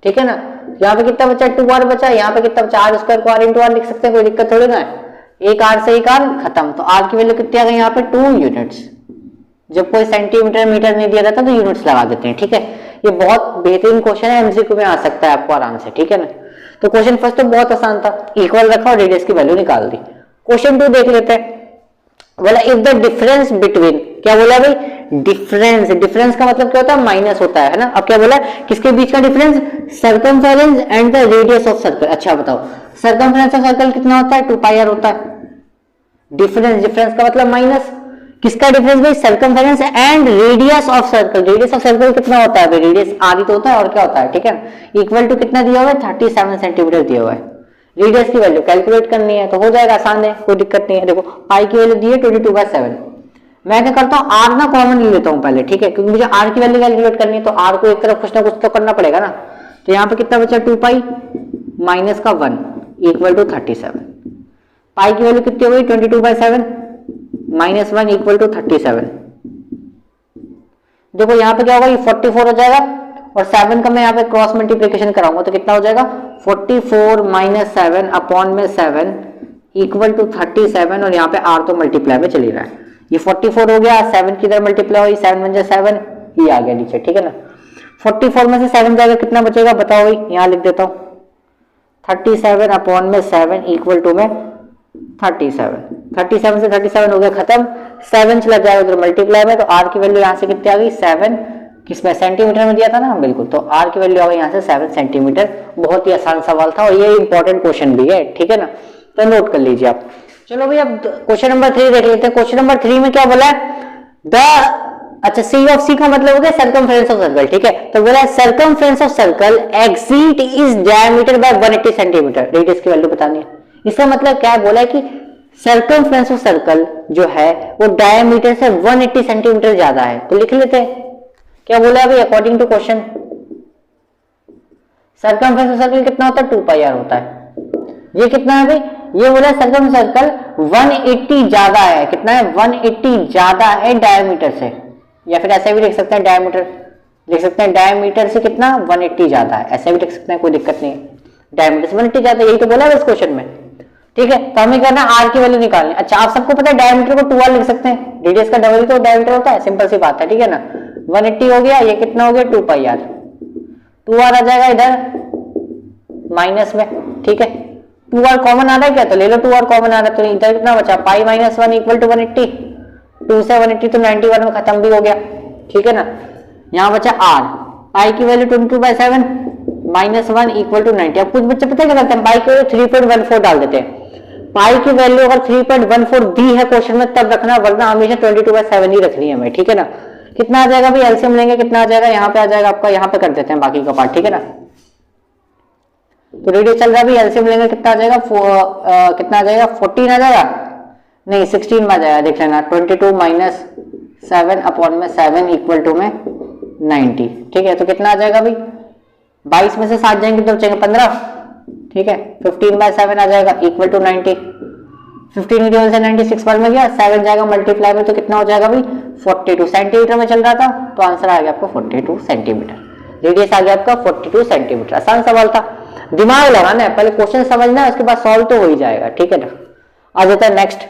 ठीक है ना, यहाँ पे कितना बचा? 2r बचा। यहाँ पे कितना बचा? r² को r इंटू r लिख सकते हैं, कोई दिक्कत थोड़ी ना है। एक आर से एक आर खत्म, तो आर की वैल्यू कितनी आ गई यहाँ पे? 2 यूनिट्स। जब कोई सेंटीमीटर मीटर नहीं दिया जाता तो यूनिट्स लगा देते हैं। ठीक है, ये बहुत बेहतरीन क्वेश्चन है, एमसीक्यू में आ सकता है आपको आराम से। ठीक है ना, तो क्वेश्चन फर्स्ट तो बहुत आसान था, इक्वल रखा और रेडियस की वैल्यू निकाल दी। क्वेश्चन 2 देख लेते हैं। बोला इफ द डिफरेंस बिटवीन, क्या बोला भाई? डिफरेंस का मतलब क्या होता है? माइनस होता है ना। अब क्या बोला? किसके बीच का difference? Circumference and the radius of circle. अच्छा बताओ, सर्कमफेरेंस ऑफ सर्कल कितना होता है? 2πr होता है। डिफरेंस का मतलब माइनस, किसका डिफरेंस भाई? Circumference and radius of circle. Radius of circle कितना होता है भाई? रेडियस आर ही तो होता है, और क्या होता है? ठीक है, इक्वल टू कितना दिया हुआ है? 37 सेंटीमीटर दिया हुआ है। रेडियस की वैल्यू कैलकुलेट करनी है तो हो जाएगा, आसान है, कोई दिक्कत नहीं है। देखो पाई की वैल्यू दी है 22/7। मैं क्या करता हूँ, आर ना कॉमन ले लेता हूँ पहले। ठीक है, क्योंकि मुझे आर की वैल्यू कैलकुलेट करनी है तो आर को एक तरफ कुछ ना कुछ तो करना पड़ेगा ना। तो यहाँ पे कितना बचा? 2π माइनस का 1 इक्वल टू 37। पाई की वैल्यू कितनी हो गई? 22/7 माइनस 1 इक्वल टू 37। देखो यहाँ पे क्या होगा? ये 44 हो जाएगा, और 7 का मैं यहाँ पे क्रॉस मल्टीप्लीकेशन कराऊंगा तो कितना हो जाएगा? 44 माइनस 7 अपॉन में 7 इक्वल टू 37, और यहाँ पे आर तो मल्टीप्लाई में चली रहा है। ये 44 हो गया, 7 की इधर मल्टीप्लाई हुई, 7 × 7 ये आ गया नीचे। ठीक है ना, 44 में से 7 जाएगा, कितना बचेगा बताओ भाई? यहाँ लिख देता हूँ 37 अपॉन में 7 इक्वल टू में 37। 37 से 37 हो गया खत्म, 7 चला जाएगा उधर मल्टीप्लाई में, तो आर की वैल्यू यहाँ से कितनी आ गई? 7। किसमें? सेंटीमीटर में दिया था ना, बिल्कुल। तो आर की वैल्यू आ गई यहाँ से 7 सेंटीमीटर। बहुत ही आसान सवाल था, और ये इंपॉर्टेंट क्वेश्चन भी है। ठीक है ना, तो नोट कर लीजिए आप। चलो भाई, अब क्वेश्चन नंबर 3 देख लेते हैं। क्वेश्चन नंबर 3 में क्या बोला है? अच्छा, सी ऑफ सी का मतलब हो गया सर्कमफ्रेंस ऑफ सर्कल। ठीक है, तो बोला है circumference of circle exceed is diameter by 180 centimetre. Radius की वैल्यू बतानी है। इसका मतलब क्या है? बोला है कि सर्कमफ्रेंस ऑफ सर्कल जो है वो डायमीटर से 180 सेंटीमीटर ज्यादा है। तो लिख लेते हैं क्या बोला है भाई? According to question circumference of circle कितना होता है? 2πr होता है। ये कितना है भाई? ये बोला सर्कम सर्कल 180 ज्यादा है। कितना है? 180 ज्यादा है डायमीटर से, या फिर ऐसे भी लिख सकते हैं, डायमीटर लिख सकते हैं, डायमीटर से कितना? 180 ज्यादा है, ऐसे भी लिख सकते हैं, कोई दिक्कत नहीं है। डायमीटर से 180 ज्यादा, यही तो बोला है इस क्वेश्चन में। ठीक है, तो हमें करना आर की वैल्यू निकालनी। अच्छा, आप सबको पता है डायमीटर को 2r लिख सकते हैं, रेडियस का डबल ही तो डायमीटर होता है, सिंपल सी बात है। ठीक है ना, 180 हो गया, ये कितना हो गया? 2πr। 2r आ जाएगा इधर माइनस में। ठीक है, 2r कॉमन आ रहा है क्या? तो ले लो, 2r कॉमन आ रहा है, तो इधर कितना बचा? Pi minus 1 equal to 180। 2 से 180 तो 91 में खत्म भी हो गया। ठीक है ना, यहाँ बचा r, पाई की वैल्यू 22/7 माइनस 1 इक्वल टू 90। अब कुछ बच्चे पता क्या करते हैं? पाई की वैल्यू 3.14 डाल देते हैं। पाई की वैल्यू अगर 3.14 दी है क्वेश्चन में तब रखना, वरना हमेशा 22/7 ही रखनी है हमें। ठीक है ना, कितना आ जाएगा भाई? एलसीएम लेंगे, कितना आ जाएगा? यहाँ पे आ जाएगा आपका, यहाँ पे कर देते हैं बाकी का पार्ट। ठीक है ना, तो रेडियस चल रहा है भाई, एलसीएम लेंगे कितना आ जाएगा? कितना आ जाएगा? 14 आ जाएगा। नहीं 16 में जाएगा, देख लेना 22 माइनस 7 अपॉन में 7 इक्वल टू में 90। ठीक है, तो कितना आ जाएगा भाई, 22 में से 7 जाएंगे तो बचेंगे 15। ठीक है, 15/7 आ जाएगा इक्वल टू 90। 15 की से 96 बार में गया, 7 जाएगा मल्टीप्लाई में, तो कितना हो जाएगा भाई 42 सेंटीमीटर में चल रहा था, तो आंसर आ गया आपको 42 सेंटीमीटर। रेडियस आ गया आपका 42 सेंटीमीटर। आसान सवाल था, दिमाग लगाना है, पहले क्वेश्चन समझना है, उसके बाद सॉल्व तो हो ही जाएगा। ठीक है ना, आ जाता है नेक्स्ट।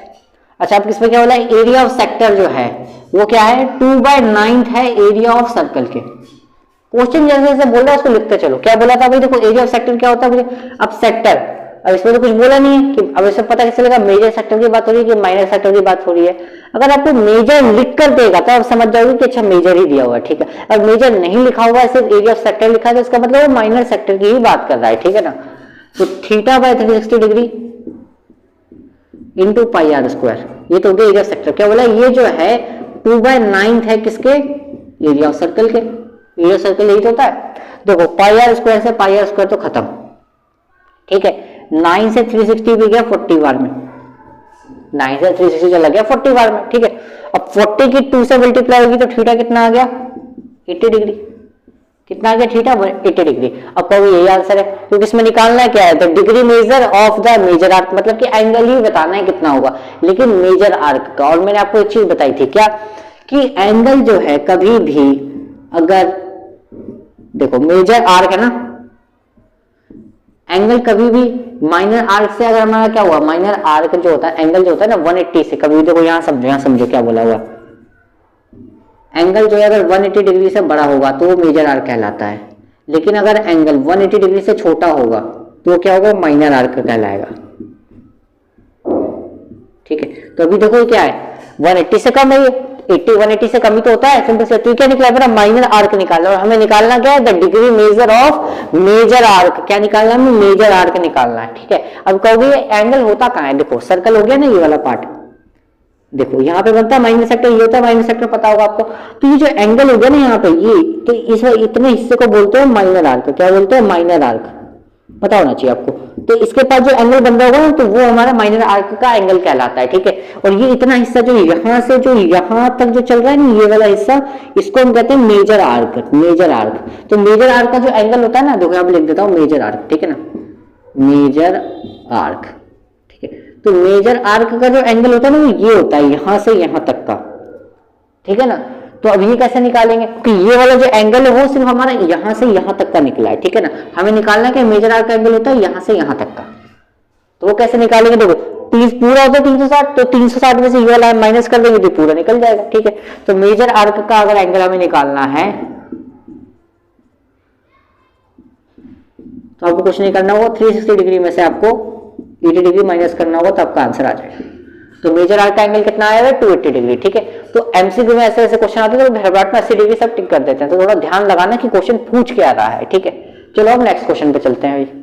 अच्छा, अब किसमें क्या बोला है, एरिया ऑफ सेक्टर जो है वो क्या है 2/9 है एरिया ऑफ सर्कल के। क्वेश्चन जैसे जैसे बोल रहा है उसको लिखते चलो। क्या बोला था भाई, देखो एरिया ऑफ सेक्टर क्या होता है मुझे, अब सेक्टर, अब इसमें तो कुछ बोला नहीं है कि अब इससे पता कैसे लगा मेजर सेक्टर की बात हो रही है कि माइनर सेक्टर की बात हो रही है। अगर आपको मेजर लिख कर देगा तो आप समझ जाओगे कि अच्छा मेजर ही दिया हुआ है। ठीक है, अब मेजर नहीं लिखा हुआ है, सिर्फ एरिया ऑफ सेक्टर लिखा है, तो इसका मतलब वो माइनर सेक्टर की ही बात कर रहा है। ठीक है ना, तो θ/360 degree into pi r square, ये तो हो गया एरिया ऑफ सेक्टर। क्या बोला, ये जो है 2/9 है किसके, एरिया ऑफ सर्कल के। एरिया सर्कल यही तो होता है। देखो पाई आर स्क्वायर से पाई आर स्क्वायर तो खत्म। ठीक है, 9 से 360 भी गया 40 बार में, 9 से 360 चला गया 40 बार में। ठीक है, अब 40 की 2 से मल्टीप्लाई होगी तो थीटा कितना आ गया 80 डिग्री। कितना आ गया थीटा 80 डिग्री। अब कहोगे यही आंसर है, क्योंकि इसमें निकालना क्या है, तो degree measure of the major arc, मतलब कि एंगल ही बताना है कितना होगा, लेकिन मेजर आर्क का। और मैंने आपको एक चीज बताई थी क्या, कि एंगल जो है कभी भी, अगर देखो मेजर आर्क है ना, एंगल कभी भी माइनर आर्क से, अगर हमारा क्या हुआ, माइनर आर्क जो होता है एंगल जो होता है ना 180 से, कभी देखो यहां समझो क्या बोला हुआ, एंगल जो है अगर 180 डिग्री से बड़ा होगा तो वो मेजर आर्क कहलाता है, लेकिन अगर एंगल 180 डिग्री से छोटा होगा तो वो क्या होगा, माइनर आर्क कहलाएगा। ठीक है, तो अभी देखो क्या है 180 से कम है, ये 180 से कम ही तो होता है, सिंपल से। तो क्या निकला मेरा माइनर आर्क निकालना, और हमें निकालना क्या है, the degree measure of major arc. क्या निकालना है, मेजर आर्क निकालना है। ठीक है, अब कहोगे एंगल होता कहाँ है, देखो सर्कल हो गया ना ये वाला पार्ट, देखो यहाँ पे बनता है माइनर सेक्टर, ये होता है माइनर सेक्टर, पता होगा आपको। तो ये जो एंगल हो गया ना यहाँ पे, ये तो इसमें इतने हिस्से को बोलते हैं माइनर आर्क। क्या बोलते हैं, माइनर आर्क, पता होना चाहिए आपको। तो इसके पास जो एंगल बन रहा होगा ना, तो वो हमारा माइनर आर्क का एंगल कहलाता है। ठीक है, और ये इतना हिस्सा जो यहाँ से जो यहाँ तक जो चल रहा है ना, ये वाला हिस्सा, इसको हम कहते हैं मेजर आर्क। मेजर आर्क, तो मेजर आर्क का जो एंगल होता है ना, देखो यहाँ पे लिख देता हूँ मेजर आर्क। ठीक है ना, मेजर आर्क। ठीक है, तो मेजर आर्क का जो एंगल होता है ना, वो ये होता है यहां से यहां तक का। ठीक है ना, तो अब ये कैसे निकालेंगे, क्योंकि ये वाला जो एंगल है वो सिर्फ हमारा यहां से यहां तक का निकला है। ठीक है ना, हमें निकालना है कि मेजर आर्क का एंगल होता है यहां से यहां तक का, तो वो कैसे निकालेंगे, देखो 30 पूरा होता है 360, तो 360 में से ये वाला माइनस कर देंगे तो पूरा निकल जाएगा। ठीक है, तो मेजर आर्क का अगर एंगल हमें निकालना है तो आपको कुछ नहीं करना होगा, 360 डिग्री में से आपको 80 डिग्री माइनस करना होगा, तो आपका आंसर आ जाएगा। तो मेजर आर्क का एंगल कितना आएगा 280 डिग्री। ठीक है, तो एमसीक्यू में ऐसे ऐसे क्वेश्चन आते हैं तो भरभाट में 80 डिग्री सब टिक कर देते हैं, तो थोड़ा ध्यान लगाना कि क्वेश्चन पूछ के आ रहा है। ठीक है, चलो अब नेक्स्ट क्वेश्चन पे चलते हैं भाई।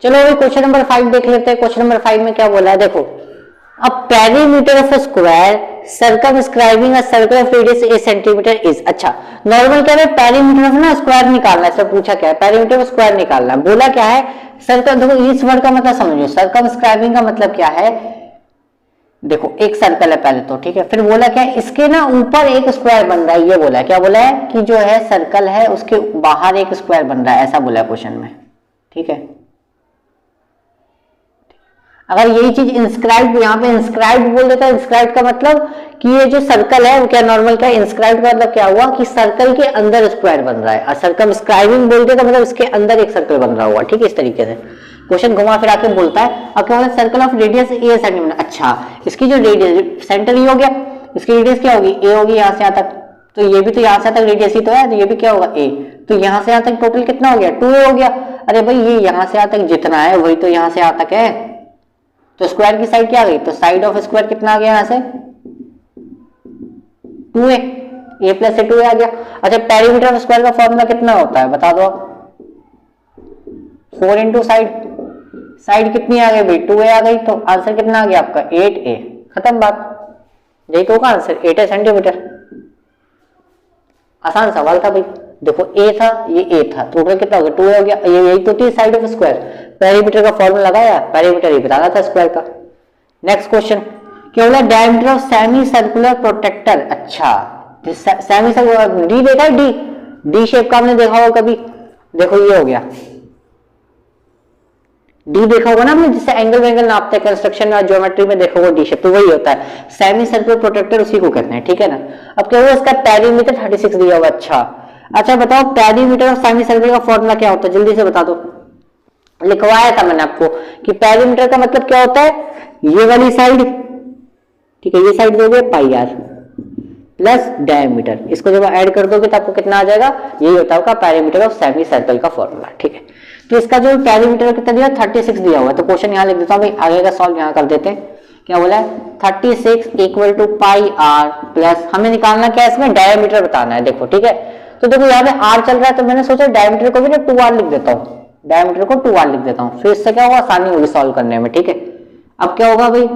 चलो अभी क्वेश्चन नंबर 5 देख लेते हैं। क्वेश्चन नंबर 5 में क्या बोला है, देखो अब perimeter of a square circumscribing a circle of radius A centimetre is. अच्छा, नॉर्मल क्या है, पेरीमीटर ऑफ ना स्क्वायर निकालना है, इससे पूछा क्या है, पेरीमीटर ऑफ स्क्वायर निकालना है। बोला क्या है, सर्कल, देखो इस वर्ड का मतलब समझो, सर्कमस्क्राइबिंग का मतलब क्या है, देखो एक सर्कल है पहले तो, ठीक है, फिर बोला क्या है, इसके ना ऊपर एक स्क्वायर बन रहा है, ये बोला है। क्या बोला है कि जो है सर्कल है उसके बाहर एक स्क्वायर बन रहा है, ऐसा बोला है क्वेश्चन में। ठीक है, अगर यही चीज इंस्क्राइब, यहाँ पे इंस्क्राइब बोल देता है, इंस्क्राइब का मतलब कि ये जो सर्कल है वो क्या नॉर्मल का, इंस्क्राइब का मतलब क्या हुआ कि सर्कल के अंदर स्क्वायर बन रहा है, और सर्कमस्क्राइबिंग बोलते तो मतलब इसके अंदर एक सर्कल बन रहा हुआ। ठीक है, इस तरीके से क्वेश्चन घुमा फिरा के बोलता है। अब क्या बोला, circle of radius A centimetre. अच्छा, इसकी जो रेडियस सेंटर ये हो गया, इसकी रेडियस क्या होगी, ए होगी यहाँ से यहाँ तक, तो ये भी तो यहाँ से तक रेडियस ही तो है, तो ये भी क्या होगा ए, तो यहाँ से यहाँ तक टोटल कितना हो गया 2a हो गया। अरे भाई ये यहाँ से यहाँ तक जितना है वही तो यहाँ से यहाँ तक है, तो स्क्वायर की साइड क्या आ गई, तो साइड ऑफ स्क्वायर कितना आ गया यहाँ से 2a, a प्लस से 2a आ गया। अच्छा, पेरीमीटर ऑफ स्क्वायर का फॉर्मूला कितना होता है बता दो, 4 इंटू साइड, साइड कितनी आ गई भाई 2a आ गई, तो आंसर कितना आ गया आपका 8a, खत्म बात, यही तो होगा आंसर 8 सेंटीमीटर। आसान सवाल था भाई, देखो a था, ये a था, टोटल कितना हो गया 2a हो गया, ये यही तो थी साइड ऑफ स्क्वायर, पेरीमीटर का फॉर्मूला लगाया, पेरीमीटर ही बताना था स्क्वायर का। नेक्स्ट क्वेश्चन क्या बोला, diameter of semicircular protractor. अच्छा, सेमी सर्कुलर डी देखा है, डी शेप का आपने देखा होगा कभी, देखो ये हो गया डी, देखा होगा ना आपने, जिससे एंगल वेंगल नापते हैं कंस्ट्रक्शन और ज्योमेट्री में देखा होगा डी शेप, तो वही होता है सेमी सर्कुलर प्रोटेक्टर, उसी को कहते हैं, ठीक है ना। अब क्या हुआ, इसका पेरीमीटर 36 दिया हुआ। अच्छा बताओ पेरीमीटर ऑफ सेमी सर्कुलर का फॉर्मूला क्या होता है, जल्दी से बता दो। लिखवाया था मैंने आपको कि पेरीमीटर का मतलब क्या होता है, ये वाली साइड, ठीक है, ये साइड दोगे पाई आर प्लस डायमीटर, इसको जब ऐड कर दोगे तो आपको कितना आ जाएगा, यही होता होगा पेरीमीटर ऑफ सेमी सर्कल का फॉर्मूला, ठीक है। तो इसका जो पेरीमीटर कितना दिया, 36 दिया हुआ है, तो क्वेश्चन यहाँ लिख देता हूँ भाई, आगे का सॉल्व यहाँ कर देते हैं। क्या बोला है, 36 equal to pi r plus, हमें निकालना क्या है इसमें, डायमीटर बताना है, देखो ठीक है। तो देखो यहाँ पे आर चल रहा है, तो मैंने सोचा डायमीटर को भी ना 2r लिख देता हूँ, डायमीटर को 2r लिख देता हूँ, फिर इससे क्या होगा, आसानी होगी सॉल्व करने में, ठीक है। अब क्या होगा भाई,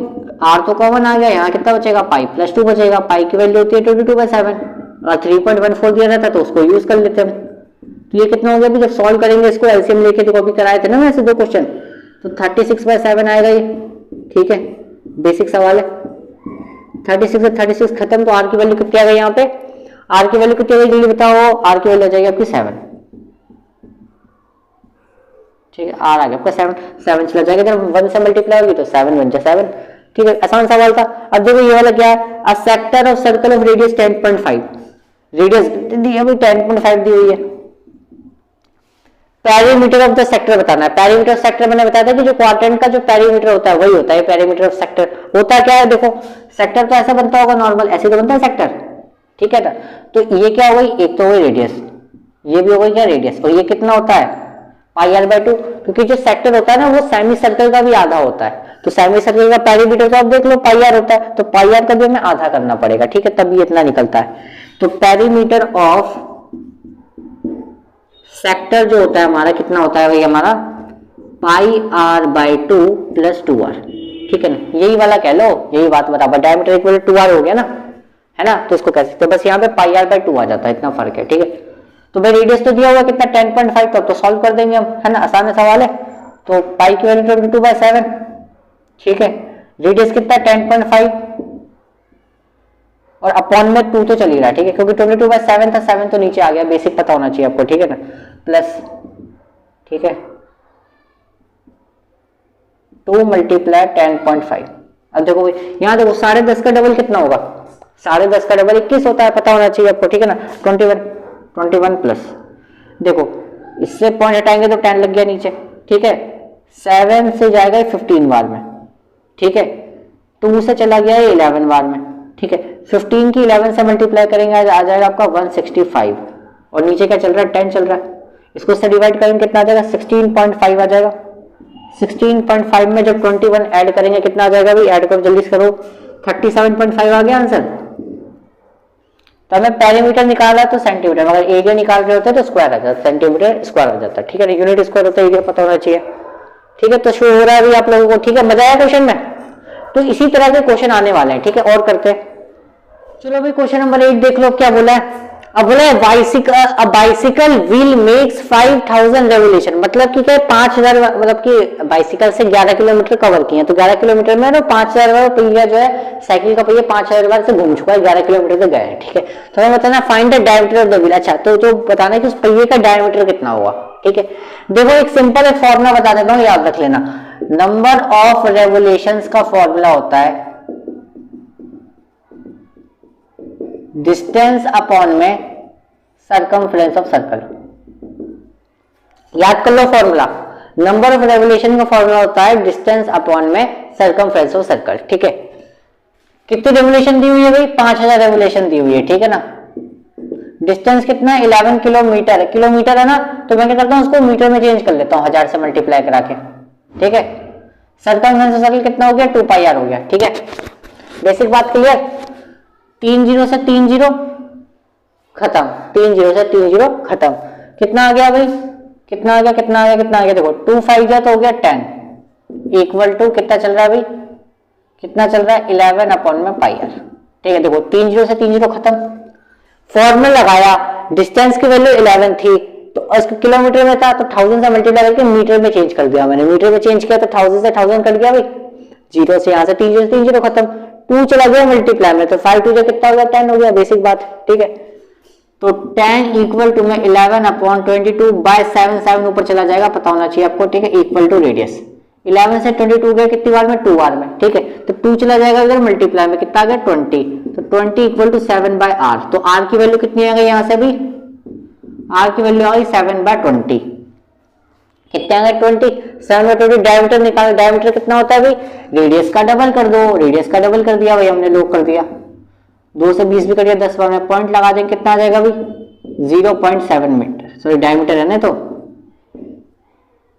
r तो कॉमन आ गया, यहाँ कितना बचेगा, पाई प्लस 2 बचेगा, पाई की वैल्यू होती है 22/7 और 3.14 दिया रहता है, तो उसको यूज कर लेते हैं। तो ये कितना हो गया, अभी जब सॉल्व करेंगे इसको एलसीएम लेके, तो कॉपी कराए थे ना वैसे 2 क्वेश्चन, तो 36/7 आएगा ये, ठीक है, बेसिक सवाल है। 36 से 36 खत्म, तो आर की वैल्यू कितनी आ गई, यहाँ पे आर की वैल्यू कितनी आ गई, जल्दी बताओ, आर की वैल्यू आ जाएगी आपकी 7, ठीक है, आर आ गया आपका 7 चला जाएगा, जब 1 से मल्टीप्लाई होगी तो 7 बन जाए 7, ठीक है, आसान सवाल था। अब देखो ये वाला क्या है, a sector of circle of radius 10.5, radius दी है भाई 10.5 दी हुई है। पेरीमीटर ऑफ द सेक्टर बताना है, पेरीमीटर ऑफ सेक्टर मैंने बताया था कि जो क्वाड्रेंट का जो पेरीमीटर होता है वही होता है पेरीमीटर ऑफ सेक्टर। होता क्या है, देखो सेक्टर तो ऐसा बनता होगा नॉर्मल, ऐसे तो बनता है सेक्टर, ठीक है ना। तो ये क्या हो गई, एक तो हो गई रेडियस, ये भी हो गई क्या रेडियस, और ये कितना होता है पाई आर बाई 2, क्योंकि जो सेक्टर होता है ना वो सेमी सर्कल का भी आधा होता है, तो सेमी सर्कल का पेरीमीटर तो आप देख लो पाई आर होता है, तो पाई आर का भी हमें आधा करना पड़ेगा, ठीक है, तभी इतना निकलता है। तो पेरीमीटर ऑफ सेक्टर जो होता है हमारा कितना होता है भाई, हमारा पाई आर बाई 2 प्लस 2r, ठीक है ना, यही वाला कह लो, यही बात बराबर, डायमीटर इक्वल 2r हो गया ना, है ना, तो इसको कह सकते हैं, बस यहाँ पे पाई आर बाई 2 आ जाता है, इतना फर्क है, ठीक है। तो भाई रेडियस तो दिया हुआ कितना 10.5, तो सॉल्व कर देंगे हम, है ना, आसान सवाल है। तो पाई की वैल्यू 22/7, ठीक है, रेडियस कितना 10.5 और अपॉन में 2 तो चल ही रहा है, ठीक है, क्योंकि 22/7 था, 7 तो नीचे आ गया, बेसिक पता होना चाहिए आपको, ठीक है ना, प्लस, ठीक है, 2 मल्टीप्लाई 10.5। अब देखो भाई यहाँ देखो 10.5 का डबल कितना होगा, 10.5 का डबल 21 होता है, पता होना चाहिए आपको, ठीक है ना, 21 प्लस, देखो इससे पॉइंट हटाएंगे तो 10 लग गया नीचे, ठीक है, 7 से जाएगा 15 बार में, ठीक है, 2 से चला गया 11 बार में, ठीक है, 15 की 11 से मल्टीप्लाई करेंगे आ जाएगा आपका 165, और नीचे क्या चल रहा है 10 चल रहा है, इसको से डिवाइड करेंगे कितना आ जाएगा 16.5 आ जाएगा। 16.5 में जब 21 ऐड करेंगे कितना आ जाएगा भाई, ऐड करो जल्दी से करो, 37.5 आ गया आंसर। तो हमें पेरीमीटर निकाला तो सेंटीमीटर, अगर एरिया निकाल रहे होते तो स्क्वायर आ जाता, सेंटीमीटर स्क्वायर आ जाता, ठीक है, यूनिट स्क्वायर होता है, एरिया पता होना चाहिए, ठीक है। तो शुरू हो रहा है अभी आप लोगों को, ठीक है, मजा आया क्वेश्चन में, तो इसी तरह के क्वेश्चन आने वाले हैं, ठीक है, और करते हैं। चलो भाई क्वेश्चन नंबर 8 देख लो क्या बोला है। अब बोला है बाइसिकल व्हील मेक्स 5000 रेवोल्यूशन, मतलब कि क्या 5000, मतलब कि बाइसिकल से 11 किलोमीटर कवर किए, तो 11 किलोमीटर में ना 5000 बार पहिया जो है, साइकिल का पहिया 5000 बार से घूम चुका है, 11 किलोमीटर तक गया है, ठीक है। तो हमें बताना find the diameter of the wheel, अच्छा तो जो बताना है कि उस पहिए का डायमीटर कितना हुआ, ठीक है। देखो एक सिंपल एक फॉर्मूला बता देता हूँ, याद रख लेना, नंबर ऑफ रेवोल्यूशंस का फॉर्मूला होता है डिस्टेंस अपॉन में सर्कमफ्रेंस ऑफ सर्कल, याद कर लो फॉर्मूला, नंबर ऑफ रेवोल्यूशन का फॉर्मूला होता है डिस्टेंस अपॉन में सर्कमफ्रेंस ऑफ सर्कल, ठीक है। कितनी रेवोल्यूशन दी हुई है भाई, 5000 रेवोल्यूशन दी हुई है, ठीक है ना। डिस्टेंस कितना है 11 किलोमीटर, किलोमीटर है ना, तो मैं क्या करता हूं उसको मीटर में चेंज कर लेता हूं 1000 से मल्टीप्लाई करा के, ठीक है। सर्कमफ्रेंस ऑफ सर्कल कितना हो गया 2 पाई आर हो गया, ठीक है, बेसिक बात क्लियर। 3 0 से 3 0 खत्म, 3 0 से 3 0 खत्म, कितना आ गया भाई, कितना आ गया, कितना आ गया, कितना आ गया, देखो 2 5 गया तो हो गया 10 इक्वल टू कितना चल रहा है भाई, कितना चल रहा है 11 अपॉन में पाई आर, ठीक है। देखो 3 0 से 3 0 खत्म, फॉर्मूला लगाया, डिस्टेंस की वैल्यू 11 थी तो उसको किलोमीटर में था, तो 1000 से मल्टीप्लाई करके मीटर में चेंज कर दिया मैंने, मीटर में चेंज किया तो 1000 से 1000 कट गया भाई, 0 से यहाँ से 3 0 खत्म, 2 चला गया मल्टीप्लाई में, तो 5 2 कितना हो गया 10 हो गया, बेसिक बात, ठीक है। तो 10 इक्वल टू में 11/22 बाय 7, 7 ऊपर चला जाएगा, पता होना चाहिए आपको, ठीक है, इक्वल टू रेडियस। 11 से 22 गया कितनी बार में, 2 बार में, ठीक है। तो 2 चला जाएगा अगर मल्टीप्लाई में, कितना आ गया 20, तो 20 इक्वल टू 7/r। तो r की वैल्यू कितनी आ गई यहाँ से अभी, r की वैल्यू आ गई 7/20, कितने आ गए 20, 7/20। डायमीटर निकालो, डायमीटर कितना होता है भाई, रेडियस का डबल कर दो, रेडियस का डबल कर दिया भाई हमने, लोग कर दिया, 2 से 20 भी कर दिया, 10 बार में पॉइंट लगा देंगे, कितना आ जाएगा भाई 0.7 मीटर, सॉरी डायमीटर है ना, तो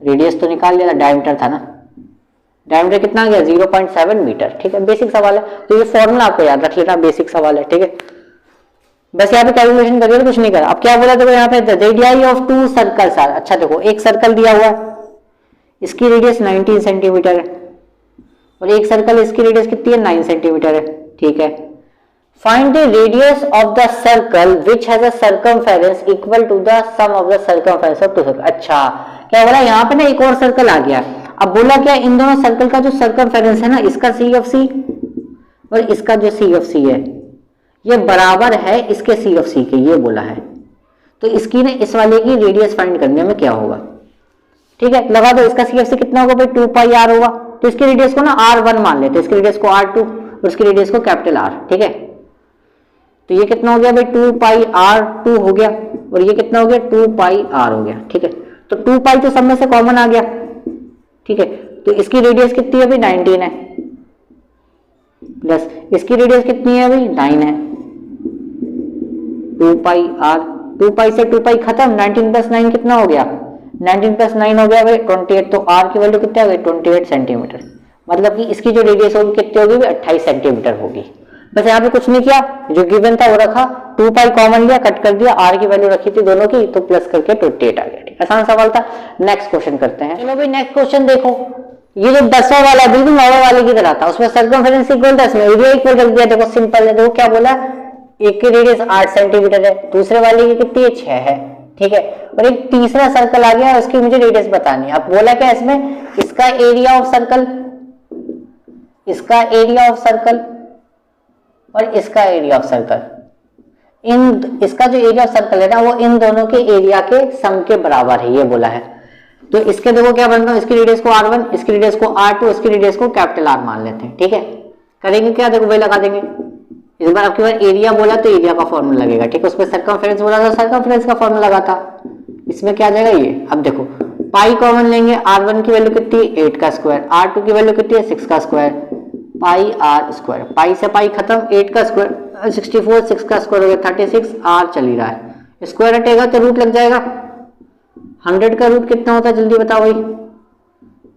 रेडियस तो निकाल लिया था, डायमीटर था ना, डायमीटर कितना आ गया 0.7 मीटर, ठीक है। बेसिक सवाल है, तो ये फॉर्मूला आपको याद रख लेना, बेसिक सवाल है, ठीक है। बस यहाँ पे कैलकुलेशन करिए, कुछ नहीं करा। अब क्या बोला देखो यहाँ पे, रेडियाई ऑफ 2 सर्कल्स आर, अच्छा देखो एक सर्कल दिया हुआ है, इसकी रेडियस 19 सेंटीमीटर है, और एक सर्कल इसकी रेडियस कितनी है 9 सेंटीमीटर है, ठीक है। Find the radius of the circle which has a circumference equal to the sum of the circumference of 2 circle. अच्छा क्या बोला यहाँ पे ना, एक और सर्कल आ गया। अब बोला क्या, इन दोनों सर्कल का जो सर्कमफेरेंस है ना, इसका सी ऑफ सी और इसका जो सी ऑफ सी है, ये बराबर है इसके सी ऑफ सी के, ये बोला है। तो इसकी ना इस वाले की रेडियस फाइंड करने में क्या होगा, ठीक है, लगा दो। इसका सी ऑफ सी कितना होगा भाई 2πr होगा, तो इसकी रेडियस को ना r1 मान लेते हैं, इसकी रेडियस को r2 और इसकी रेडियस को कैपिटल R, ठीक है। तो ये कितना हो गया भाई 2πr2 हो गया, और ये कितना हो गया 2πr हो गया, ठीक है। तो 2π तो सब में से कॉमन आ गया, ठीक है। तो इसकी रेडियस कितनी है भाई 19 है, प्लस इसकी रेडियस कितनी है भाई 9 है, 2πr, 2π से 2π खत्म, 19 प्लस 9 कितना हो गया, 19 प्लस 9 हो गया भाई 28। तो r की वैल्यू कितनी आ गई 28 सेंटीमीटर, मतलब कि इसकी जो रेडियस होगी कितनी होगी 28 सेंटीमीटर होगी। बस यहाँ पे कुछ नहीं किया, जो गिवन था वो रखा, 2π कॉमन लिया, कट कर दिया, r की वैल्यू रखी थी दोनों की, तो प्लस करके 28 आ गया, ठीक। आसान सवाल था। नेक्स्ट क्वेश्चन करते हैं, चलो भाई नेक्स्ट क्वेश्चन देखो। ये जो 10वां वाला बिल्कुल 9वां वाले की तरह था, उसमें सर्कमफेरेंस इक्वल था, इसमें एरिया इक्वल कर दिया। देखो सिंपल है, देखो क्या बोला, एक की रेडियस 8 सेंटीमीटर है, दूसरे वाले की कितनी है 6 है, ठीक है। और एक तीसरा सर्कल आ गया, उसकी मुझे रेडियस बतानी है। अब बोला क्या इसमें, इसका एरिया ऑफ सर्कल, इसका एरिया ऑफ सर्कल और इसका एरिया ऑफ सर्कल, इन इसका जो एरिया ऑफ सर्कल है ना, वो इन दोनों के एरिया के सम के बराबर है, ये बोला है। तो इसके देखो क्या बनता है, इसकी रेडियस को r1, इसकी रेडियस को r2, इसकी रेडियस को कैपिटल R मान लेते हैं, ठीक है। करेंगे क्या, देखो वही लगा देंगे। इस बार आपके बार एरिया बोला तो एरिया का फॉर्मूला लगेगा, ठीक है। उसमें सर्कमफेरेंस बोला तो सर्कमफेरेंस का फॉर्मूला लगा था। इसमें क्या आ जाएगा ये, अब देखो पाई कॉमन लेंगे, r1 की वैल्यू कितनी है 8 का स्क्वायर, r2 की वैल्यू कितनी है 6 का स्क्वायर, पाई r स्क्वायर, पाई से पाई खत्म, 8 का स्क्वायर 64, 6 का स्क्वायर हो गया 36, r चल ही रहा है, स्क्वायर हटेगा तो रूट लग जाएगा। 100 का रूट कितना होता है जल्दी बताओ भाई,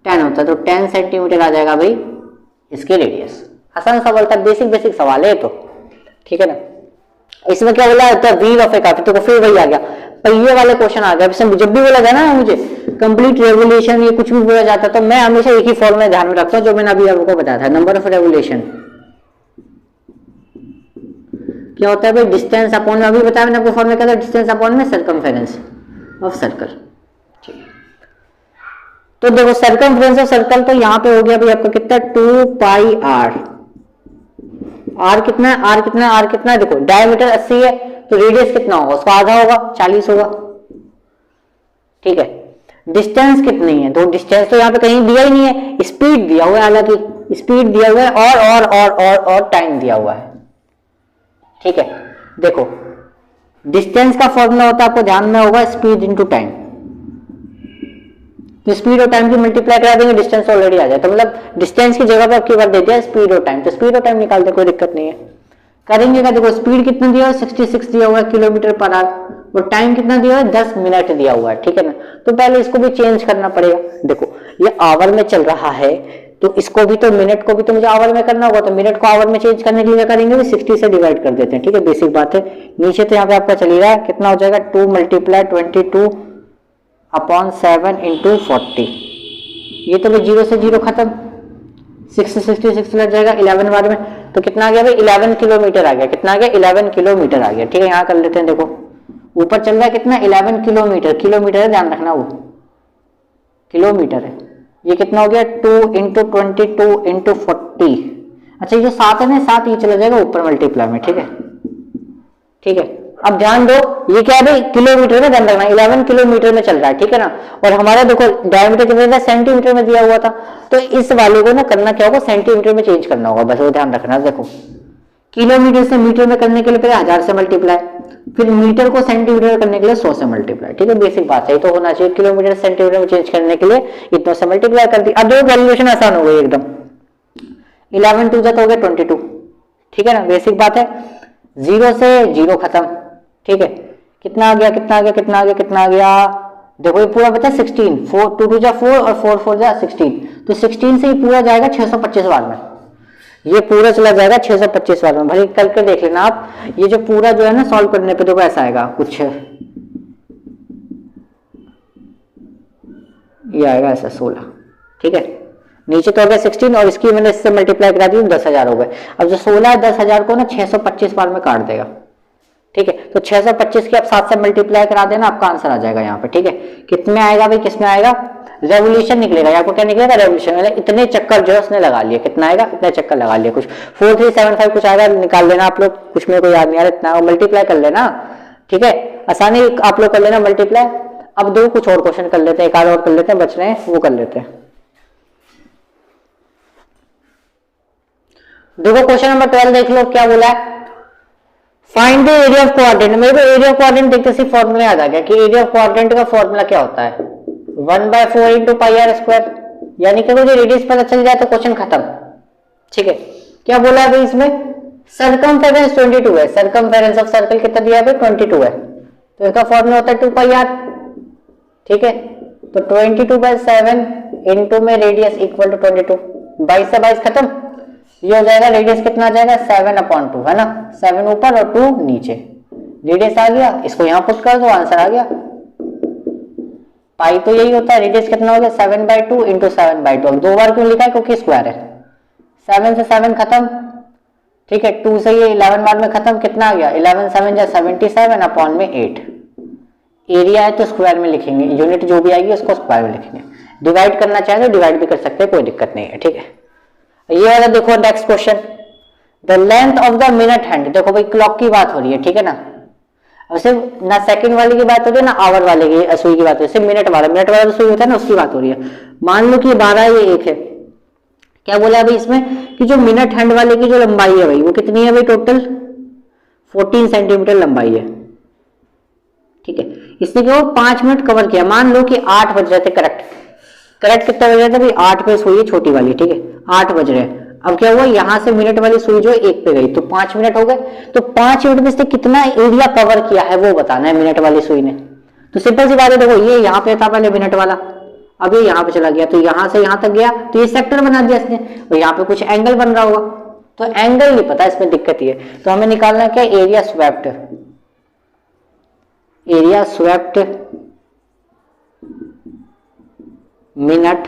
10 होता है, तो 10 सेंटीमीटर आ जाएगा भाई इसके रेडियस। आसान सवाल था, बेसिक सवाल है तो, ठीक है ना। इसमें क्या बोला होता है, व्हील ऑफ ए कार, तो फिर वही आ गया, पहिए वाले क्वेश्चन आ गया। जब भी बोला था ना मुझे कंप्लीट रेवोल्यूशन, ये कुछ भी बोला जाता तो मैं हमेशा एक ही फॉर्मूला ध्यान में रखता हूँ, जो मैंने अभी आपको बताया था, नंबर ऑफ रेवोल्यूशन क्या होता है भाई, डिस्टेंस अपॉन में, अभी बताया मैंने आपको फॉर्मूला क्या था, डिस्टेंस अपॉन में सर्कमफेरेंस ऑफ सर्कल, ठीक है। तो देखो सर्कमफेरेंस ऑफ सर्कल तो यहाँ पे हो गया भाई आपका कितना 2πr, r कितना है, r कितना है, r कितना है, देखो डायमीटर 80 है, तो रेडियस कितना होगा, उसका आधा होगा 40 होगा, ठीक है। डिस्टेंस कितनी है, तो डिस्टेंस तो यहाँ पे कहीं दिया ही नहीं है, स्पीड दिया हुआ है, हालांकि स्पीड दिया हुआ है और टाइम दिया हुआ है, ठीक है। देखो डिस्टेंस का फॉर्मूला होता है, आपको ध्यान में होगा स्पीड इनटू टाइम, तो स्पीड और टाइम की मल्टीप्लाई करा देंगे, डिस्टेंस ऑलरेडी आ जाए, तो मतलब डिस्टेंस की जगह पे आपकी बार दे दिया स्पीड और टाइम, तो स्पीड और टाइम निकाल दे, कोई दिक्कत नहीं है। करेंगे क्या, देखो स्पीड कितना दिया हुआ है 66 दिया हुआ है किलोमीटर पर आवर, और टाइम कितना दिया हुआ है 10 मिनट दिया हुआ है, ठीक है ना। तो पहले इसको भी चेंज करना पड़ेगा, देखो ये आवर में चल रहा है, तो इसको भी तो मिनट को भी तो मुझे आवर में करना होगा, तो मिनट को आवर में चेंज करने के लिए क्या करेंगे, 60 से डिवाइड कर देते हैं, ठीक है, बेसिक बात है। नीचे तो यहाँ पे आपका चल रहा है, कितना हो जाएगा 2 × 22/7 × 40, ये तो भाई 0 से 0 खत्म, 66 लग जाएगा 11 बार में, तो कितना आ गया भाई 11 किलोमीटर आ गया, कितना आ गया 11 किलोमीटर आ गया, ठीक है। यहाँ कर लेते हैं, देखो ऊपर चल रहा है कितना 11 किलोमीटर, किलोमीटर है ध्यान रखना, वो किलोमीटर है, ये कितना हो गया 2 इंटू 22 इंटू 40। अच्छा ये जो 7 है ना 7 ये चला जाएगा ऊपर मल्टीप्लाई में, ठीक है ठीक है। अब ध्यान दो ये क्या है भाई किलोमीटर में ध्यान रखना, 11 किलोमीटर में चल रहा है, ठीक है ना। और हमारा देखो डायमीटर कितना था सेंटीमीटर में दिया हुआ था, तो इस वाले को ना करना क्या होगा सेंटीमीटर में चेंज करना होगा, बस वो ध्यान रखना। देखो किलोमीटर से मीटर में करने के लिए पहले 1000 से मल्टीप्लाई, फिर मीटर को सेंटीमीटर करने के लिए 100 से मल्टीप्लाई, ठीक है बेसिक बात है तो होना चाहिए। किलोमीटर सेंटीमीटर में चेंज करने के लिए इतना से मल्टीप्लाई कर दी। अब देखो कैलकुलेशन आसान हो गई एकदम, 11 टू तो हो गया 22, ठीक है ना बेसिक बात है। 0 से 0 खत्म, ठीक है कितना आ गया कितना आ गया कितना आ गया कितना आ गया, देखो ये पूरा बचा 16, 4 2 2 जा 4 और 4 4 जा 16, तो 16 से ही पूरा जाएगा 625 बार में, ये पूरा चला जाएगा 625 बार में। भाई करके देख लेना आप, ये जो पूरा जो है ना सॉल्व करने पे देखो ऐसा आएगा कुछ, ये आएगा ऐसा 16, ठीक है नीचे तो हो गया 16 और इसकी मैंने इससे मल्टीप्लाई करा दी 10,000 हो गए। अब जो 16 है 10,000 को ना 625 बार में काट देगा, ठीक है तो 625 के आप 7 से मल्टीप्लाई करा देना आपका आंसर आ जाएगा यहाँ पे, ठीक है कितने आएगा भाई किसमें आएगा रेवोल्यूशन निकलेगा, आपको क्या निकलेगा रेवोल्यूशन, मतलब इतने चक्कर जो उसने लगा लिए, कितना आएगा इतने चक्कर लगा लिए, कुछ 4375 कुछ आएगा, निकाल लेना आप लोग, कुछ मेरे को याद नहीं आ रहा इतना, मल्टीप्लाई कर लेना, ठीक है आसानी आप लोग कर लेना मल्टीप्लाई। अब दो कुछ और क्वेश्चन कर लेते हैं, एक आध और कर लेते हैं, बच रहे हैं वो कर लेते हैं। देखो क्वेश्चन नंबर 12 देख लो क्या बोला है, find the area of quadrant. मेरे को एरिया ऑफ क्वाड्रेंट देखते सी फॉर्मूला याद आ गया कि एरिया ऑफ क्वाड्रेंट का फॉर्मूला क्या होता है 1/4 इंटू पाई आर स्क्वायर, यानी कि मुझे रेडियस पता चल जाए तो क्वेश्चन खत्म, ठीक है। क्या बोला है भाई इसमें सरकमफेरेंस 22 है, सरकमफेरेंस ऑफ सर्कल कितना दिया है 22 है, तो इसका फॉर्मूला होता है 2 पाई आर, ठीक है तो 22/7 इंटू में रेडियस इक्वल टू 22, 22 से 22 खत्म, ये हो जाएगा रेडियस कितना आ जाएगा 7/2 है ना, 7 ऊपर और 2 नीचे, रेडियस आ गया, इसको यहां पुट कर दो आंसर आ गया। पाई तो यही होता है, रेडियस कितना हो गया 7/2 इंटू 7/2, अब 2 बार क्यों लिखा है क्योंकि स्क्वायर है, 7 से 7 खत्म, ठीक है 2 से ये 11 बार में खत्म, कितना आ गया 11 7 जा 77 अपॉन में 8, एरिया है तो स्क्वायर में लिखेंगे, यूनिट जो भी आएगी उसको स्क्वायर में लिखेंगे, डिवाइड करना चाहे तो डिवाइड भी कर सकते हैं कोई दिक्कत नहीं है, ठीक है। ये वाला देखो next question, the length of the minute hand, देखो भाई क्लॉक की बात हो रही है, ठीक है ना, अब सिर्फ ना सेकंड वाले की बात हो रही है ना आवर वाले की सुई की बात हो रही है, सिर्फ मिनट वाला सुई होता है ना उसकी बात हो रही है। मान लो कि 12 ये 1 है, क्या बोला है भाई इसमें कि जो मिनट हैंड वाले की जो लंबाई है भाई वो कितनी है भाई टोटल 14 सेंटीमीटर लंबाई है, ठीक है इसने केवल 5 मिनट कवर किया, मान लो कि 8 बज रहे थे, करेक्ट कितना बज रहा था भाई 8 पे सुई है छोटी वाली, ठीक है 8 बज रहे हैं, अब क्या हुआ यहां से मिनट वाली सुई जो 1 पे गई तो 5 मिनट हो गए, तो 5 मिनट में से कितना एरिया कवर किया है वो बताना है मिनट वाली सुई ने। तो सिंपल सी बात है, देखो ये यहाँ पे था पहले मिनट वाला, अब ये यहाँ पे चला गया, तो यहाँ से यहाँ तक गया तो ये सेक्टर बना दिया इसने, और यहाँ पे कुछ एंगल बन रहा होगा, तो एंगल नहीं पता इसमें दिक्कत ही है, तो हमें निकालना क्या area swept, area swept minute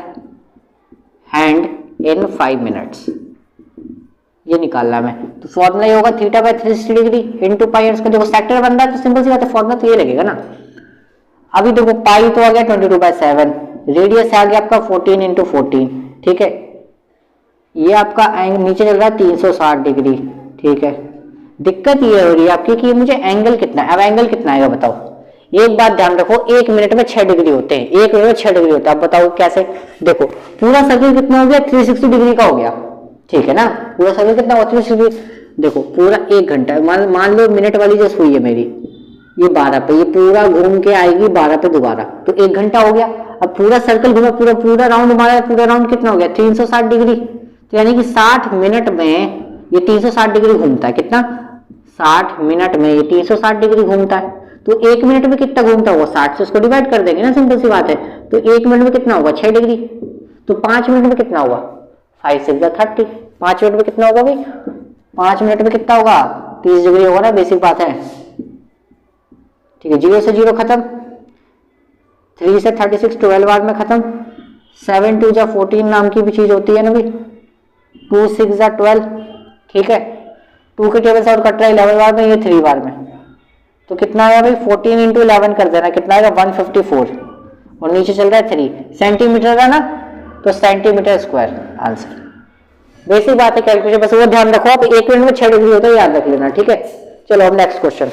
hand in 5 minutes, ये निकालना है। तो फॉर्मूला ये होगा θ/360 डिग्री इंटू पाई, इसका देखो सेक्टर बन रहा है तो सिंपल सी बात है फॉर्मूला तो ये लगेगा ना। अभी देखो पाई तो आ गया 22/7, रेडियस आ गया आपका 14 इंटू 14, ठीक है ये आपका नीचे चल रहा है 360 डिग्री, ठीक है। दिक्कत ये हो रही है आपकी कि मुझे एंगल कितना है, अब एंगल कितना आएगा बताओ, एक बात ध्यान रखो 1 मिनट में 6 डिग्री होते हैं, 1 मिनट में 6 डिग्री होता है, अब बताओ कैसे, देखो पूरा सर्कल कितना हो गया 360 डिग्री का हो गया, ठीक है ना, पूरा सर्कल कितना हुआ 360 डिग्री, देखो पूरा 1 घंटा, मान लो मिनट वाली जो सुई है मेरी ये 12 पे, ये पूरा घूम के आएगी 12 पे दोबारा, तो 1 घंटा हो गया। अब पूरा सर्कल घूमा, पूरा राउंड मारा, पूरा राउंड कितना हो गया 360 डिग्री, तो यानी कि 60 मिनट में ये 360 डिग्री घूमता है, कितना 60 मिनट में ये 360 डिग्री घूमता है, तो 1 मिनट में कितना घूमता होगा 60 से उसको डिवाइड कर देंगे ना, सिंपल सी बात है, तो 1 मिनट में कितना होगा 6 डिग्री, तो 5 मिनट में कितना होगा 5 6 30, 5 मिनट में कितना होगा भाई 5 मिनट में कितना होगा 30 डिग्री होगा ना, बेसिक बात है, ठीक है 0 से 0 खत्म, 3 से 36 12 बार में खत्म, 7 2 जा 14 नाम की भी चीज होती है ना भाई, 2 6 जा 12, ठीक है 2 के टेबल से और कट रहा है 11 बार में, ये 3 बार में, तो कितना आया भाई 14 इंटू 11 कर देना, कितना आएगा 154, और नीचे चल रहा है 3 सेंटीमीटर का ना, तो सेंटीमीटर स्क्वायर आंसर। बेसिक बात है कैलकुलेशन, बस वो ध्यान रखो आप 1 मिनट में 6 डिग्री होता है, याद रख लेना, ठीक है। चलो अब नेक्स्ट क्वेश्चन।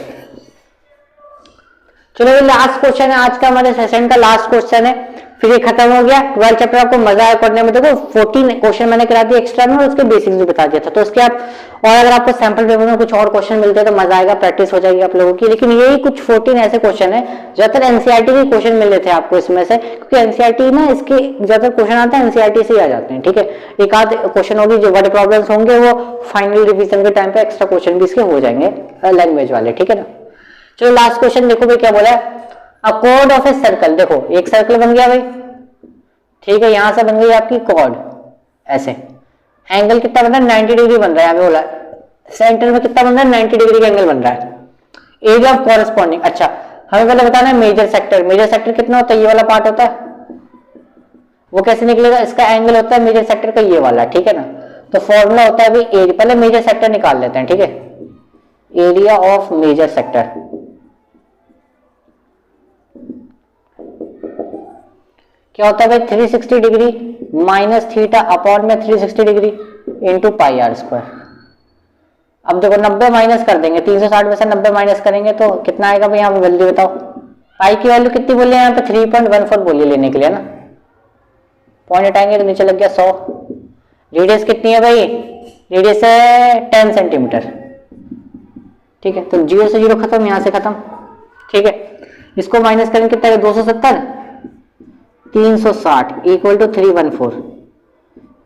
चलो ये लास्ट क्वेश्चन है आज का, हमारे सेशन का लास्ट क्वेश्चन है, फिर ये खत्म हो गया। 12 चैप्टर आपको मजा आया पढ़ने में। देखो 14 क्वेश्चन मैंने करा दिया एक्स्ट्रा में और उसके बेसिक्स भी बता दिया था, तो उसके आप और अगर आपको सैंपल पेपर में कुछ और क्वेश्चन मिलते हैं तो मजा आएगा, प्रैक्टिस हो जाएगी आप लोगों की। लेकिन यही कुछ 14 ऐसे क्वेश्चन है, ज्यादातर एनसीईआरटी के क्वेश्चन मिल रहे थे आपको इसमें से, क्योंकि एनसीईआरटी ना इसके ज्यादातर क्वेश्चन आते हैं एनसीईआरटी से ही आ जाते हैं, ठीक है। एक आध क्वेश्चन होगी जो बड़े प्रॉब्लम्स होंगे वो फाइनल रिविजन के टाइम पे एक्स्ट्रा क्वेश्चन भी इसके हो जाएंगे लैंग्वेज वाले, ठीक है ना। चलो लास्ट क्वेश्चन देखो भाई क्या बोला है, अ कॉर्ड ऑफ ए सर्कल। देखो एक सर्कल बन गया भाई, ठीक है, यहां से बन गई आपकी कॉर्ड ऐसे। एंगल कितना बन रहा है 90 डिग्री बन रहा है, हमें बोला सेंटर में कितना बन रहा है 90 डिग्री का एंगल बन रहा है। एरिया ऑफ कॉरेस्पॉन्डिंग, अच्छा हमें पहले बताना है मेजर सेक्टर। मेजर सेक्टर कितना होता है, ये वाला पार्ट होता है, वो कैसे निकलेगा, इसका एंगल होता है मेजर सेक्टर का ये वाला, ठीक है ना। तो फॉर्मूला होता है अभी एरिया, पहले मेजर सेक्टर निकाल लेते हैं, ठीक है। एरिया ऑफ मेजर सेक्टर क्या होता है भाई 360 डिग्री माइनस थीटा अपॉन में 360 degree into pi r square. अब देखो 90 माइनस कर देंगे, 360 में से 90 माइनस करेंगे तो कितना आएगा भाई, यहाँ पे जल्दी बताओ। पाई की वैल्यू कितनी बोली है यहाँ पे 3.14 बोली लेने के लिए ना, पॉइंट हटाएंगे तो नीचे लग गया 100। रेडियस कितनी है भाई, रेडियस है 10 सेंटीमीटर, ठीक है। तो 0 से 0 खत्म, यहाँ से खत्म, ठीक है। इसको माइनस करेंगे कितना है 270, 360 इक्वल टू 314।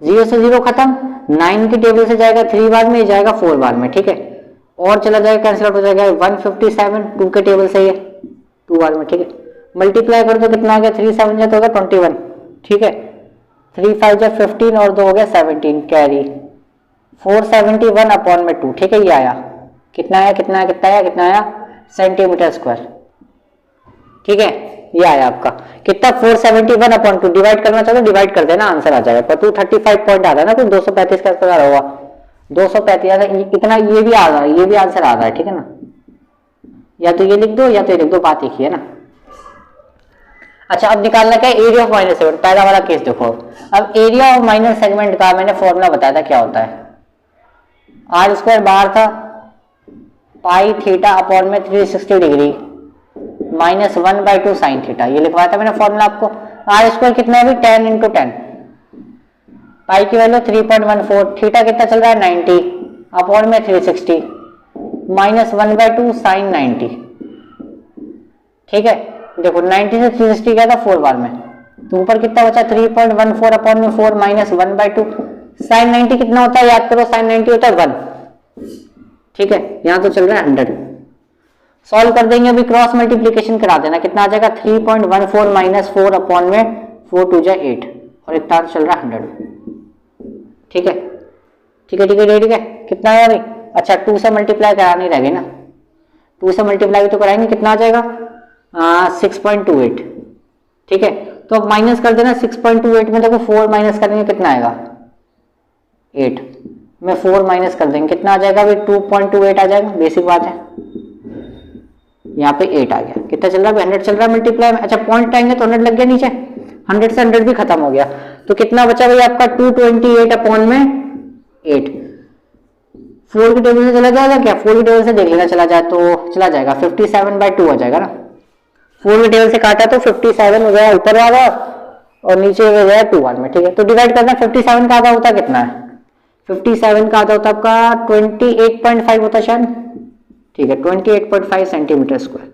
0 से 0 खत्म, 9 की टेबल से जाएगा 3 बार में, जाएगा 4 बार में, ठीक है। और चला जाएगा कैंसिल आउट हो जाएगा 157, 2 के टेबल से ये 2 बार में, ठीक है। मल्टीप्लाई कर दो कितना आ गया 3 7 जा तो होगा 21, ठीक है। 3 5 जा 15 और 2 हो गया 17, कैरी 471 अपॉन में 2, ठीक है। ये आया कितना आया, कितना आया, कितना आया, कितना आया सेंटीमीटर स्क्वायर, ठीक है। ये आया आपका कितना 471 अपॉन 2। डिवाइड करना चाहो तो डिवाइड कर देना, आंसर आ जाएगा। पर 235 पॉइंट आ रहा है ना, कुछ 235 का आंसर होगा 235, इतना ये भी आ रहा है, ये भी आंसर आ रहा है, ठीक है ना। या तो ये लिख दो या तो ये लिख दो, बात एक ही है ना। अच्छा अब निकालना क्या है एरिया ऑफ माइनर सेगमेंट। पहला वाला केस देखो, अब एरिया ऑफ माइनर सेगमेंट का मैंने फॉर्मूला बताया था क्या होता है, आर स्क्वायर बाहर था, पाई थीटा अपॉन में 360 डिग्री माइनस 1/2 साइन थीटा, ये लिखवाया था मैंने फॉर्मूला आपको। आर स्क्वायर कितना है अभी 10 इंटू 10, पाई की वैल्यू 3.14, थीटा कितना चल रहा है 90 अपॉन में 360 माइनस 1/2 साइन 90, ठीक है। देखो 90 से 360 गया था 4 बार में, तो ऊपर कितना बचा 3.14 अपॉन में 4 माइनस 1/2 साइन 90 कितना होता है याद करो, साइन 90 होता है 1, ठीक है। यहां तो चल रहा है 100, सॉल्व कर देंगे, अभी क्रॉस मल्टीप्लीकेशन करा देना, कितना आ जाएगा 3.14 माइनस 4 अपॉन में 4 2 जा 8 और इतना चल रहा है 100, ठीक है, ठीक है, ठीक है, ठीक है। कितना आया भाई, अच्छा 2 से मल्टीप्लाई करानी रहेगी ना, 2 से मल्टीप्लाई तो कराएंगे, कितना आ जाएगा 6.28, ठीक है। तो अब माइनस कर देना 6.28 में, देखो 4 माइनस करेंगे कितना आएगा 8 में 4 माइनस कर देंगे कितना आ जाएगा भाई 2.28 आ जाएगा, बेसिक बात है। यहाँ पे 8 आ गया, कितना चल रहा है 100 चल रहा है मल्टीप्लाई में। अच्छा पॉइंट आएंगे तो 100 लग गया नीचे, 100 से 100 भी खत्म हो गया, तो कितना बचा भाई आपका 228 अपॉन में 8। 4 की टेबल से चला जाएगा क्या, 4 की टेबल से देख लेना, चला जाए तो चला जाएगा 57/2 हो जाएगा ना। 4 की टेबल से काटा तो 57 हो गया ऊपर वाला और नीचे हो गया 2 बार में, ठीक है। तो डिवाइड करना 57 का आधा होता कितना है, 57 का आधा होता आपका 28.5 होता शायद, ठीक है 28.5 सेंटीमीटर स्क्वायर।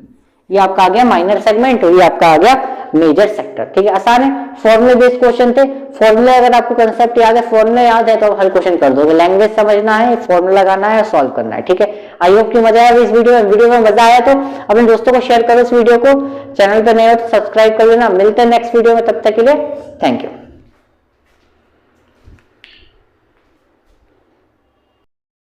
ये आपका आ गया माइनर सेगमेंट और ये आपका आ गया मेजर सेक्टर, ठीक है। आसान है, फॉर्मूले बेस्ड क्वेश्चन थे। फॉर्मूले अगर आपको कंसेप्ट याद है, फॉर्मूला याद है तो आप हर क्वेश्चन कर दोगे। लैंग्वेज समझना है, फॉर्मूला लगाना है, सॉल्व करना है, ठीक है। आई होप कि मजा आया इस वीडियो में मजा आया तो अपने दोस्तों को शेयर करो इस वीडियो को। चैनल पर नए हो तो सब्सक्राइब कर लेना। मिलते हैं नेक्स्ट वीडियो में, तब तक के लिए थैंक यू।